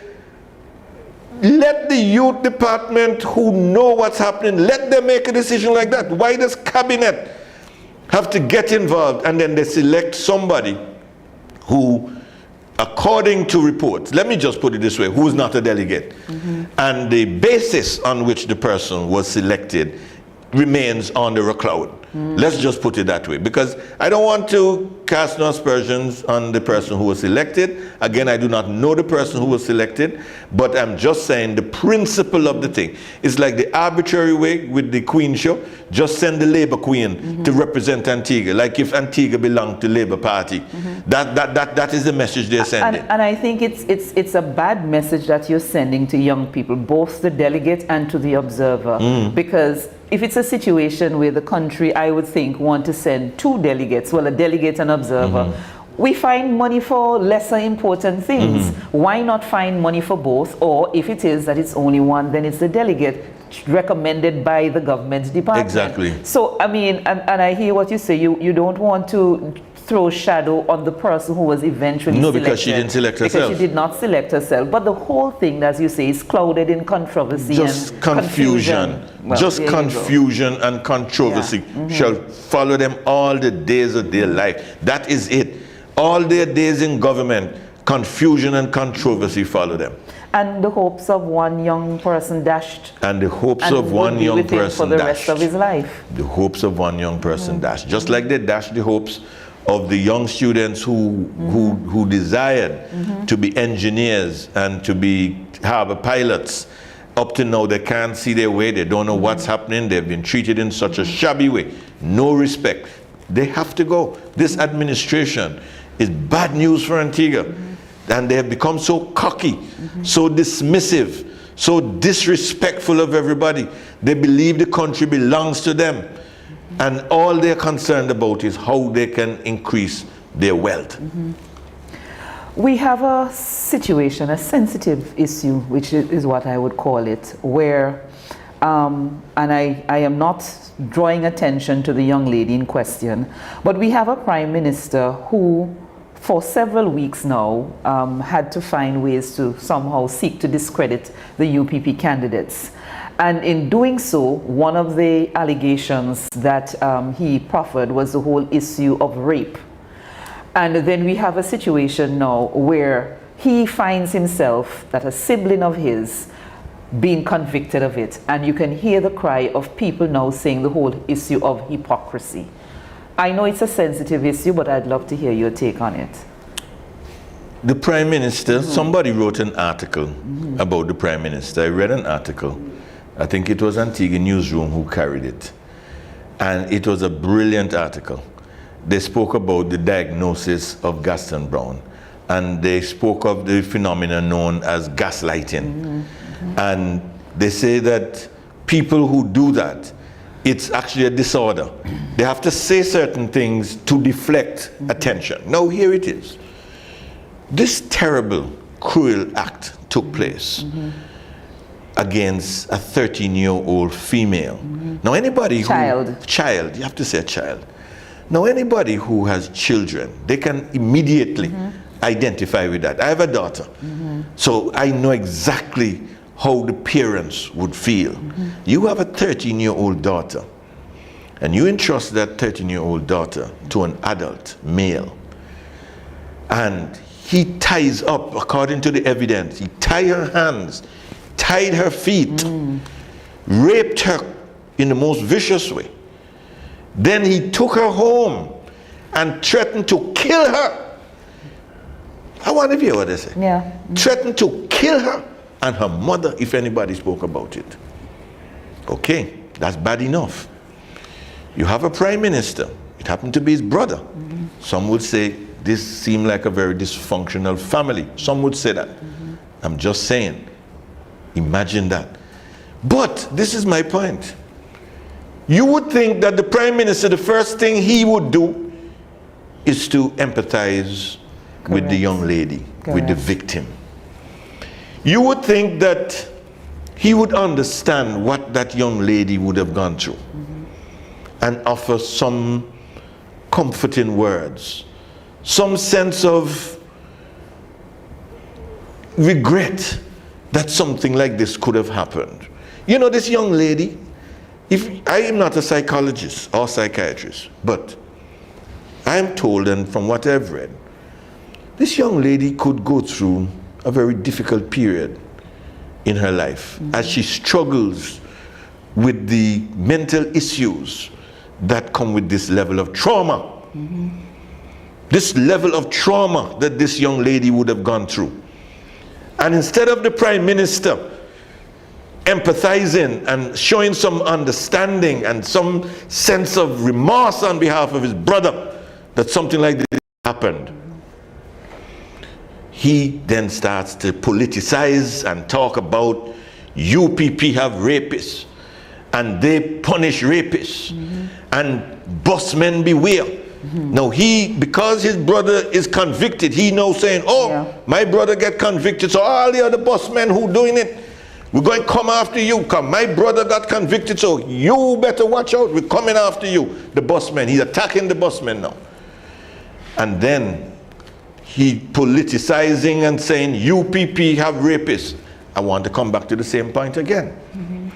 let the youth department who know what's happening, let them make a decision like that. Why does cabinet have to get involved and then they select somebody who, according to reports, let me just put it this way, who is not a delegate, and the basis on which the person was selected remains under a cloud. Let's just put it that way, because I don't want to cast no aspersions on the person who was selected. Again, I do not know the person who was selected, but I'm just saying the principle of the thing. It's like the arbitrary way with the Queen show, just send the Labour Queen to represent Antigua, like if Antigua belonged to Labour Party. That is the message they're sending. And I think it's a bad message that you're sending to young people, both the delegate and to the observer, because if it's a situation where the country, I would think, want to send two delegates, well, a delegate and observer, we find money for lesser important things. Why not find money for both? Or if it is that it's only one, then it's the delegate recommended by the government department. Exactly. So, I mean, and I hear what you say, you don't want to throw shadow on the person who was eventually selected. No, because she didn't select herself. Because she did not select herself. But the whole thing, as you say, is clouded in controversy just and confusion. Well, just confusion and controversy shall follow them all the days of their life. That is it. All their days in government, confusion and controversy follow them. And the hopes of one young person dashed. And the hopes of one young person for the rest of his life. The hopes of one young person dashed. Just like they dashed the hopes of the young students who desired to be engineers and to be harbor pilots. Up to now, they can't see their way. They don't know what's happening. They've been treated in such a shabby way. No respect. They have to go. This administration is bad news for Antigua. And they have become so cocky, so dismissive, so disrespectful of everybody. They believe the country belongs to them. And all they're concerned about is how they can increase their wealth. We have a situation, a sensitive issue, which is what I would call it, where, and I am not drawing attention to the young lady in question, but we have a prime minister who, for several weeks now, had to find ways to somehow seek to discredit the UPP candidates. And in doing so, one of the allegations that he proffered was the whole issue of rape. And then we have a situation now where he finds himself, that a sibling of his, being convicted of it. And you can hear the cry of people now saying the whole issue of hypocrisy. I know it's a sensitive issue, but I'd love to hear your take on it. The Prime Minister, somebody wrote an article about the Prime Minister. I read an article. I think it was Antigua Newsroom who carried it. And it was a brilliant article. They spoke about the diagnosis of Gaston Brown. And they spoke of the phenomenon known as gaslighting. And they say that people who do that it's actually a disorder. They have to say certain things to deflect attention. Now here it is. This terrible, cruel act took place against a 13-year-old female. Now anybody who... Child, you have to say a child. Now anybody who has children, they can immediately identify with that. I have a daughter, so I know exactly how the parents would feel. You have a 13-year-old daughter, and you entrust that 13-year-old daughter to an adult male, and he ties up, according to the evidence, he tied her hands, tied her feet, raped her in the most vicious way. Then he took her home and threatened to kill her. I want to hear what they say. Yeah. Threatened to kill her and her mother if anybody spoke about it. Okay, that's bad enough. You have a prime minister. It happened to be his brother. Some would say this seemed like a very dysfunctional family. Some would say that. I'm just saying, imagine that. But this is my point. You would think that the prime minister, the first thing he would do is to empathize with the young lady, with the victim. You would think that he would understand what that young lady would have gone through and offer some comforting words, some sense of regret that something like this could have happened. You know, this young lady, if I am not a psychologist or psychiatrist, but I am told, and from what I've read, this young lady could go through a very difficult period in her life as she struggles with the mental issues that come with this level of trauma. This level of trauma that this young lady would have gone through. And instead of the prime minister empathizing and showing some understanding and some sense of remorse on behalf of his brother that something like this happened, he then starts to politicize and talk about UPP have rapists and they punish rapists and busmen beware. Now because his brother is convicted, he now saying, my brother get convicted, so all the other busmen who doing it, we're going to come after you. Come, my brother got convicted, so you better watch out. We're coming after you. The busman, he's attacking the busman now. And then he politicizing and saying UPP have rapists. I want to come back to the same point again.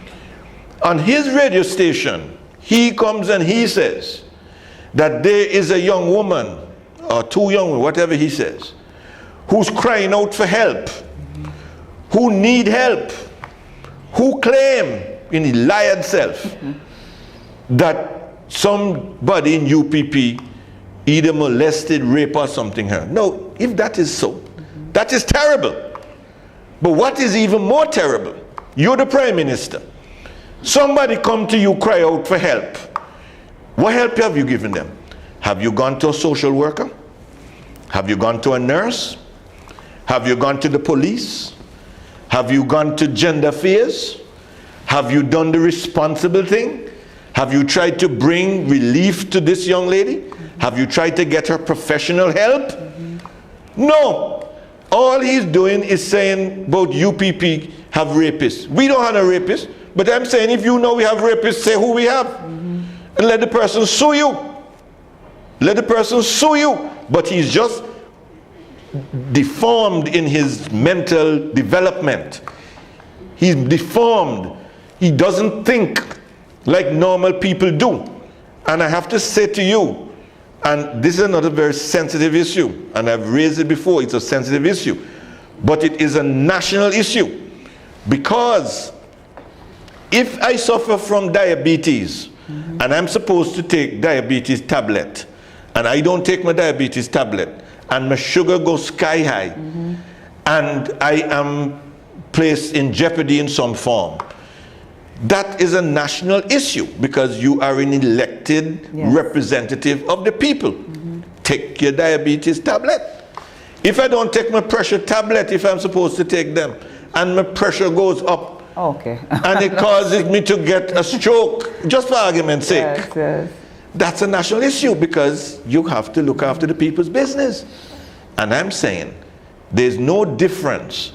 On his radio station, he comes and he says that there is a young woman, or two young women, whatever he says, who's crying out for help, who need help, who claim in his lied self that somebody in UPP either molested, raped, or something her. No, if that is so, that is terrible. But what is even more terrible, you're the prime minister. Somebody come to you, cry out for help. What help have you given them? Have you gone to a social worker? Have you gone to a nurse? Have you gone to the police? Have you gone to gender affairs? Have you done the responsible thing? Have you tried to bring relief to this young lady? Have you tried to get her professional help? No. All he's doing is saying about UPP have rapists. We don't have a rapist, but I'm saying if you know we have rapists, say who we have. And let the person sue you. Let the person sue you. But he's just deformed in his mental development. He's deformed. He doesn't think like normal people do. And I have to say to you, and this is another very sensitive issue, and I've raised it before, it's a sensitive issue, but it is a national issue. Because if I suffer from diabetes, and I'm supposed to take diabetes tablet, and I don't take my diabetes tablet, and my sugar goes sky high, and I am placed in jeopardy in some form, that is a national issue because you are an elected representative of the people. Take your diabetes tablet. If I don't take my pressure tablet, if I'm supposed to take them, and my pressure goes up, and it causes me to get a stroke, just for argument's sake, Yes, yes. that's a national issue because you have to look after the people's business. And I'm saying there's no difference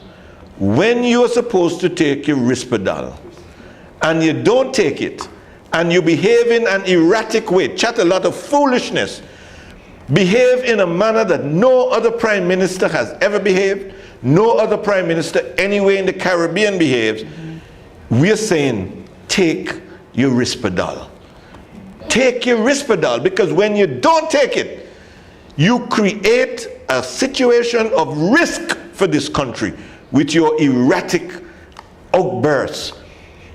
when you're supposed to take your Risperdal and you don't take it and you behave in an erratic way, chat a lot of foolishness, behave in a manner that no other prime minister has ever behaved, no other prime minister anywhere in the Caribbean behaves. We're saying take your Risperdal. Take your Risperdal, because when you don't take it, you create a situation of risk for this country with your erratic outbursts,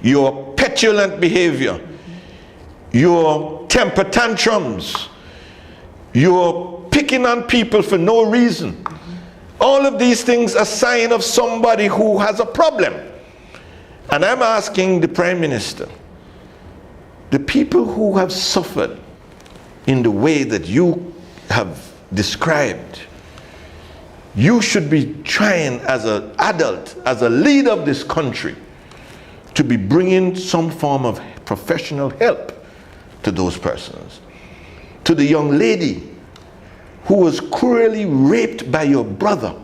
your petulant behavior, your temper tantrums, your picking on people for no reason. All of these things are a sign of somebody who has a problem. And I'm asking the Prime Minister, the people who have suffered in the way that you have described, you should be trying as an adult, as a leader of this country, to be bringing some form of professional help to those persons. To the young lady who was cruelly raped by your brother,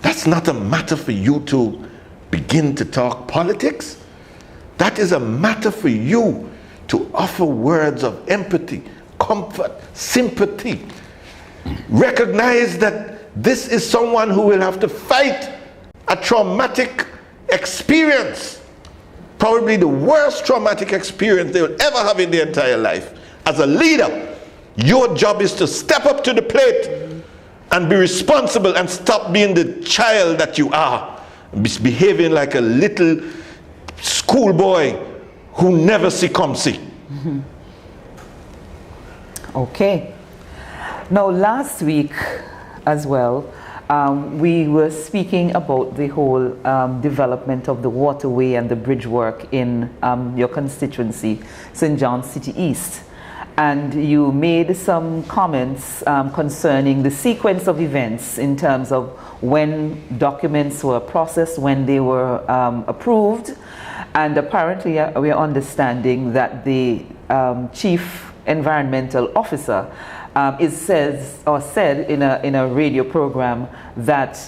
that's not a matter for you to begin to talk politics. That is a matter for you to offer words of empathy, comfort, sympathy. Recognize that this is someone who will have to fight a traumatic experience, probably the worst traumatic experience they will ever have in their entire life. As a leader, your job is to step up to the plate and be responsible and stop being the child that you are, behaving like a little schoolboy who never see come see. Okay. Now, last week as well, we were speaking about the whole development of the waterway and the bridge work in your constituency, St. John City East. And you made some comments concerning the sequence of events in terms of when documents were processed, when they were approved. And apparently we are understanding that the chief environmental officer said in a radio program that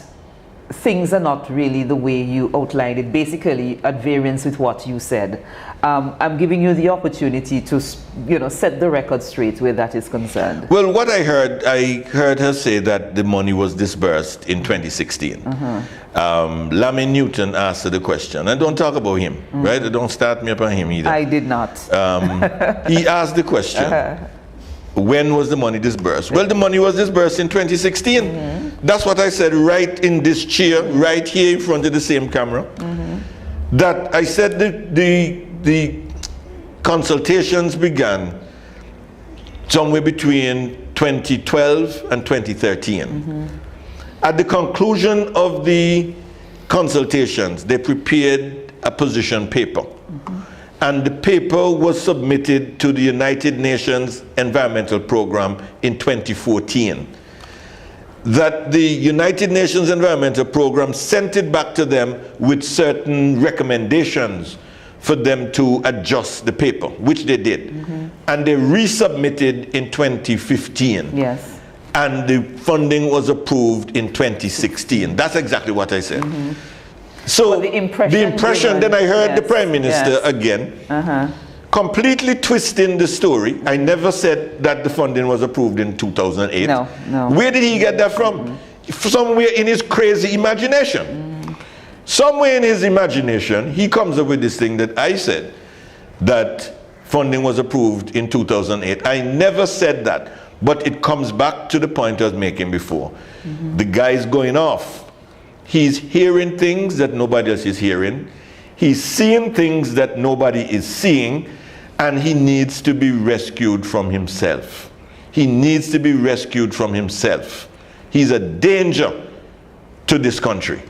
things are not really the way you outlined it, basically at variance with what you said. I'm giving you the opportunity to, set the record straight where that is concerned. Well, what I heard her say that the money was disbursed in 2016. Lamin Newton asked her the question, and don't talk about him, right? Don't start me up on him either. I did not. He asked the question, when was the money disbursed? Well, the money was disbursed in 2016. That's what I said right in this chair, right here in front of the same camera. That I said the consultations began somewhere between 2012 and 2013. At the conclusion of the consultations, they prepared a position paper. And the paper was submitted to the United Nations Environmental Program in 2014. That the United Nations Environmental Program sent it back to them with certain recommendations for them to adjust the paper, which they did. And they resubmitted in 2015. Yes. And the funding was approved in 2016. That's exactly what I said. So well, the impression then I heard the Prime Minister again, completely twisting the story. I never said that the funding was approved in 2008. No. Where did he get that from? Somewhere in his crazy imagination. Somewhere in his imagination, he comes up with this thing that I said, that funding was approved in 2008. I never said that, but it comes back to the point I was making before. The guy's going off. He's hearing things that nobody else is hearing. He's seeing things that nobody is seeing, and he needs to be rescued from himself. He needs to be rescued from himself. He's a danger to this country.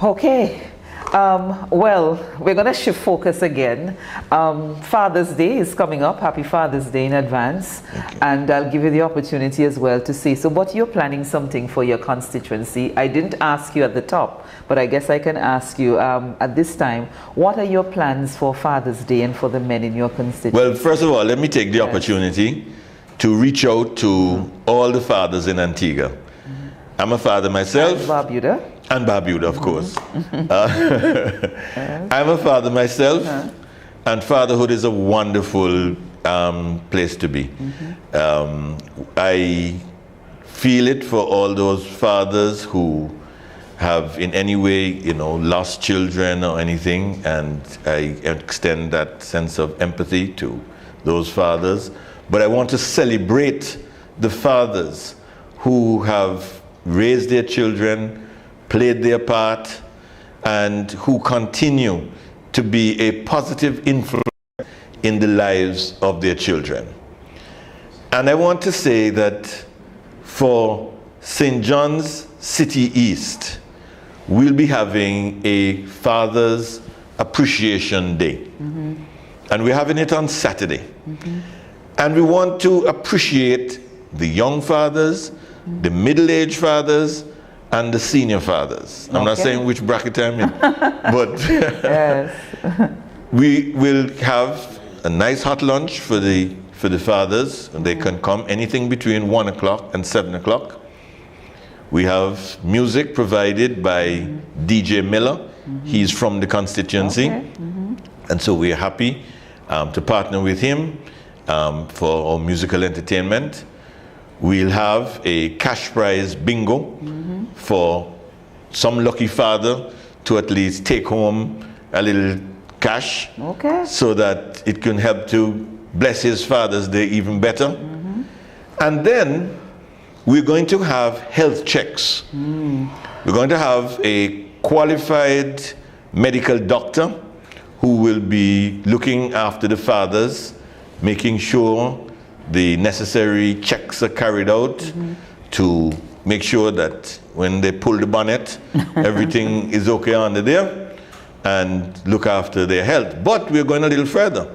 Okay. Well, we're going to shift focus again. Father's Day is coming up. Happy Father's Day in advance. And I'll give you the opportunity as well to say, so what you're planning something for your constituency. I didn't ask you at the top, but I guess I can ask you at this time, what are your plans for Father's Day and for the men in your constituency? Well, first of all, let me take the opportunity to reach out to all the fathers in Antigua. I'm a father myself. And Barbuda. And Barbuda, of course. I'm a father myself, and fatherhood is a wonderful place to be. I feel it for all those fathers who have in any way, lost children or anything, and I extend that sense of empathy to those fathers. But I want to celebrate the fathers who have raised their children, played their part, and who continue to be a positive influence in the lives of their children. And I want to say that for St. John's City East, we'll be having a Father's Appreciation Day. And we're having it on Saturday. And we want to appreciate the young fathers, the middle-aged fathers, and the senior fathers. I'm not saying which bracket I'm in, but we will have a nice hot lunch for the fathers, and they can come anything between 1 o'clock and 7 o'clock. We have music provided by DJ Miller. He's from the constituency, and so we're happy to partner with him for our musical entertainment. We'll have a cash prize bingo for some lucky father to at least take home a little cash so that it can help to bless his Father's Day even better. And then we're going to have health checks. We're going to have a qualified medical doctor who will be looking after the fathers, making sure the necessary checks are carried out to make sure that when they pull the bonnet, everything is okay under there, and look after their health. But we're going a little further,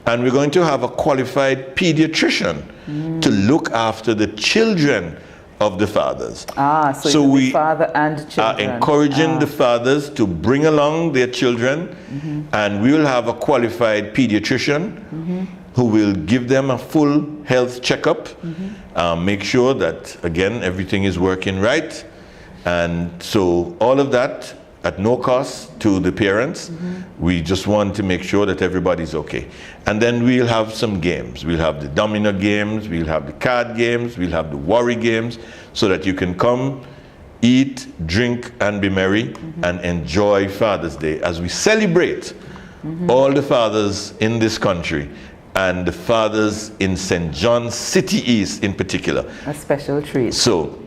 and we're going to have a qualified pediatrician to look after the children of the fathers. So we father and children. Are encouraging the fathers to bring along their children, and we will have a qualified pediatrician who will give them a full health checkup, make sure that, again, everything is working right. And so all of that at no cost to the parents. We just want to make sure that everybody's okay. And then we'll have some games. We'll have the domino games, we'll have the card games, we'll have the worry games, so that you can come, eat, drink, and be merry, and enjoy Father's Day as we celebrate all the fathers in this country, and the fathers in St. John's City East in particular. A special treat. So,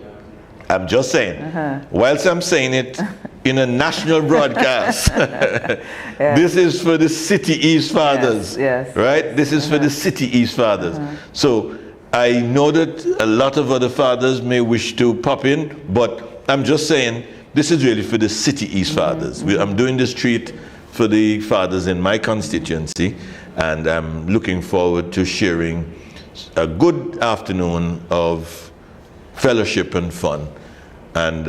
I'm just saying, whilst I'm saying it in a national broadcast, this is for the City East fathers, right? This is for the City East fathers. So, I know that a lot of other fathers may wish to pop in, but I'm just saying, this is really for the City East fathers. I'm doing this treat for the fathers in my constituency, and I'm looking forward to sharing a good afternoon of fellowship and fun, and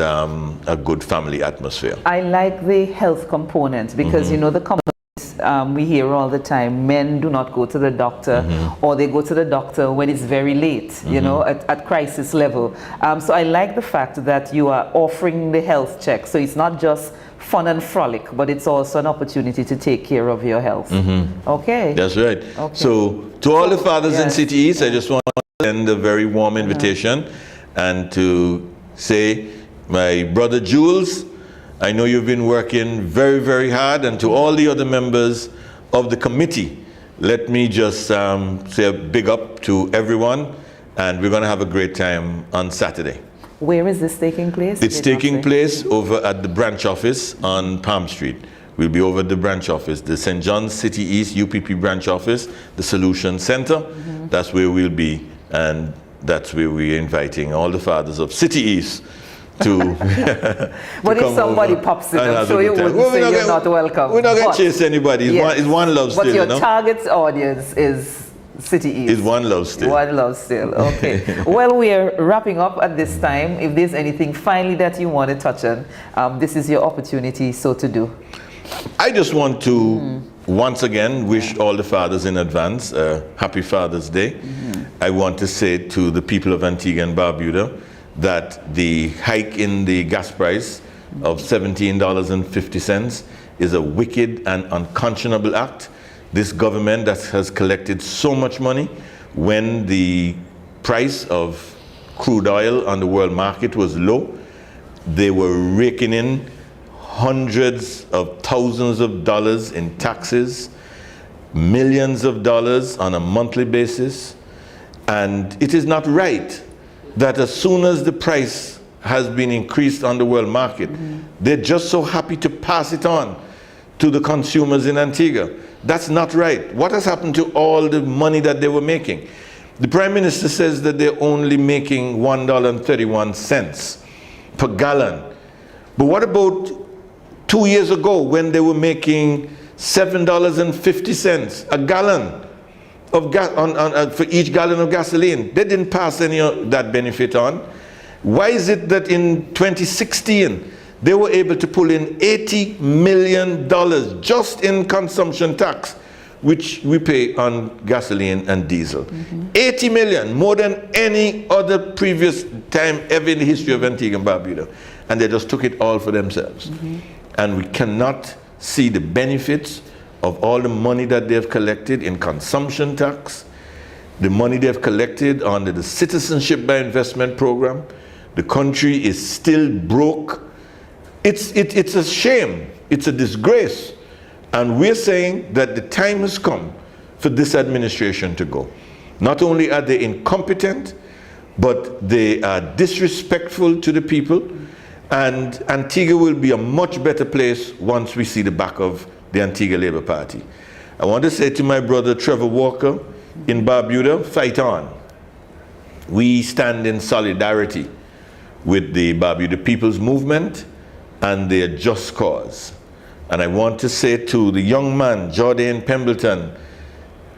a good family atmosphere. I like the health component because you know the comments we hear all the time, men do not go to the doctor, or they go to the doctor when it's very late, you know, at crisis level. So I like the fact that you are offering the health check, so it's not just fun and frolic, but it's also an opportunity to take care of your health. Okay. That's right. Okay. So to all the fathers in City East, I just want to send a very warm invitation and to say, my brother Jules, I know you've been working very, very hard, and to all the other members of the committee, let me just say a big up to everyone, and we're going to have a great time on Saturday. Where is this taking place? It's taking place over at the branch office on Palm Street. We'll be over at the branch office, the St. John's City East UPP branch office, the Solution Center. That's where we'll be, and that's where we're inviting all the fathers of City East to. But if somebody pops in, I'm sure you wouldn't say you're not welcome. We're not going to chase anybody. It's one love still. But your target audience is City East. It's one love still. One love still. Okay. Well, we are wrapping up at this time. If there's anything finally that you want to touch on, this is your opportunity so to do. I just want to once again wish all the fathers in advance happy Father's Day. I want to say to the people of Antigua and Barbuda that the hike in the gas price of $17.50 is a wicked and unconscionable act. This government that has collected so much money when the price of crude oil on the world market was low, they were raking in hundreds of thousands of dollars in taxes, millions of dollars on a monthly basis. And it is not right that as soon as the price has been increased on the world market, they're just so happy to pass it on to the consumers in Antigua. That's not right. What has happened to all the money that they were making? The Prime Minister says that they're only making $1.31 per gallon. But what about 2 years ago when they were making $7.50 a gallon of gas for each gallon of gasoline? They didn't pass any of that benefit on. Why is it that in 2016 they were able to pull in $80 million just in consumption tax, which we pay on gasoline and diesel? 80 million, more than any other previous time ever in the history of Antigua and Barbuda. And they just took it all for themselves. And we cannot see the benefits of all the money that they've collected in consumption tax, the money they've collected under the Citizenship by Investment program. The country is still broke. It's a shame. It's a disgrace. And we're saying that the time has come for this administration to go. Not only are they incompetent, but they are disrespectful to the people. And Antigua will be a much better place once we see the back of the Antigua Labour Party. I want to say to my brother Trevor Walker in Barbuda, fight on. We stand in solidarity with the Barbuda People's Movement and their just cause. And I want to say to the young man, Jordan Pembleton,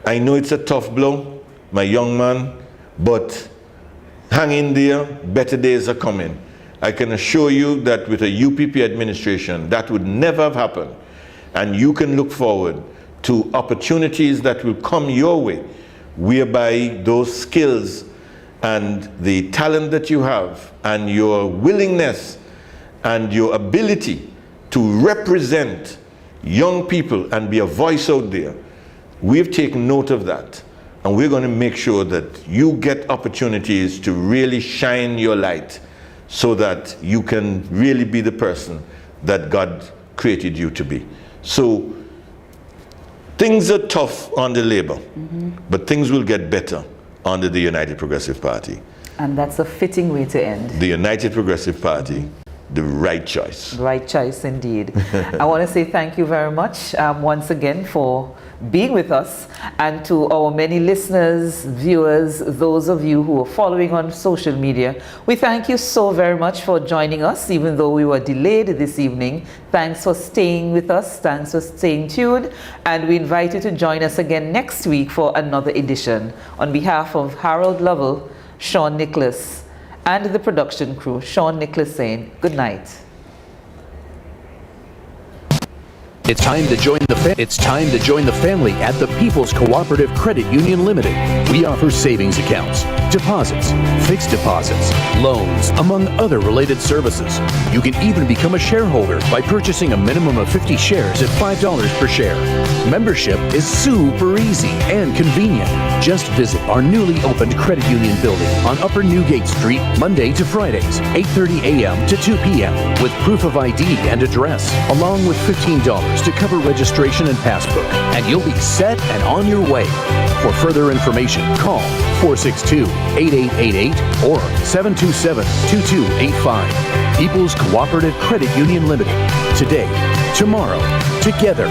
I know it's a tough blow, my young man, but hang in there, better days are coming. I can assure you that with a UPP administration, that would never have happened. And you can look forward to opportunities that will come your way, whereby those skills and the talent that you have and your willingness and your ability to represent young people and be a voice out there, we've taken note of that. And we're going to make sure that you get opportunities to really shine your light so that you can really be the person that God created you to be. So things are tough under Labour, but things will get better under the United Progressive Party. And that's a fitting way to end. The United Progressive Party, the right choice. Right choice indeed. I want to say thank you very much once again for being with us, and to our many listeners, viewers, those of you who are following on social media, we thank you so very much for joining us, even though we were delayed this evening. Thanks for staying with us. Thanks for staying tuned. And we invite you to join us again next week for another edition. On behalf of Harold Lovell, Shawn Nicholas, and the production crew, Shawn Nicholas saying good night. It's time to join the family at the People's Cooperative Credit Union Limited. We offer savings accounts, deposits, fixed deposits, loans, among other related services. You can even become a shareholder by purchasing a minimum of 50 shares at $5 per share. Membership is super easy and convenient. Just visit our newly opened credit union building on Upper Newgate Street, Monday to Fridays, 8:30 a.m. to 2 p.m. with proof of ID and address, along with $15 to cover registration and passbook, and you'll be set and on your way. For further information, call 462-8888 or 727-2285. People's Cooperative Credit Union Limited. Today, tomorrow, together.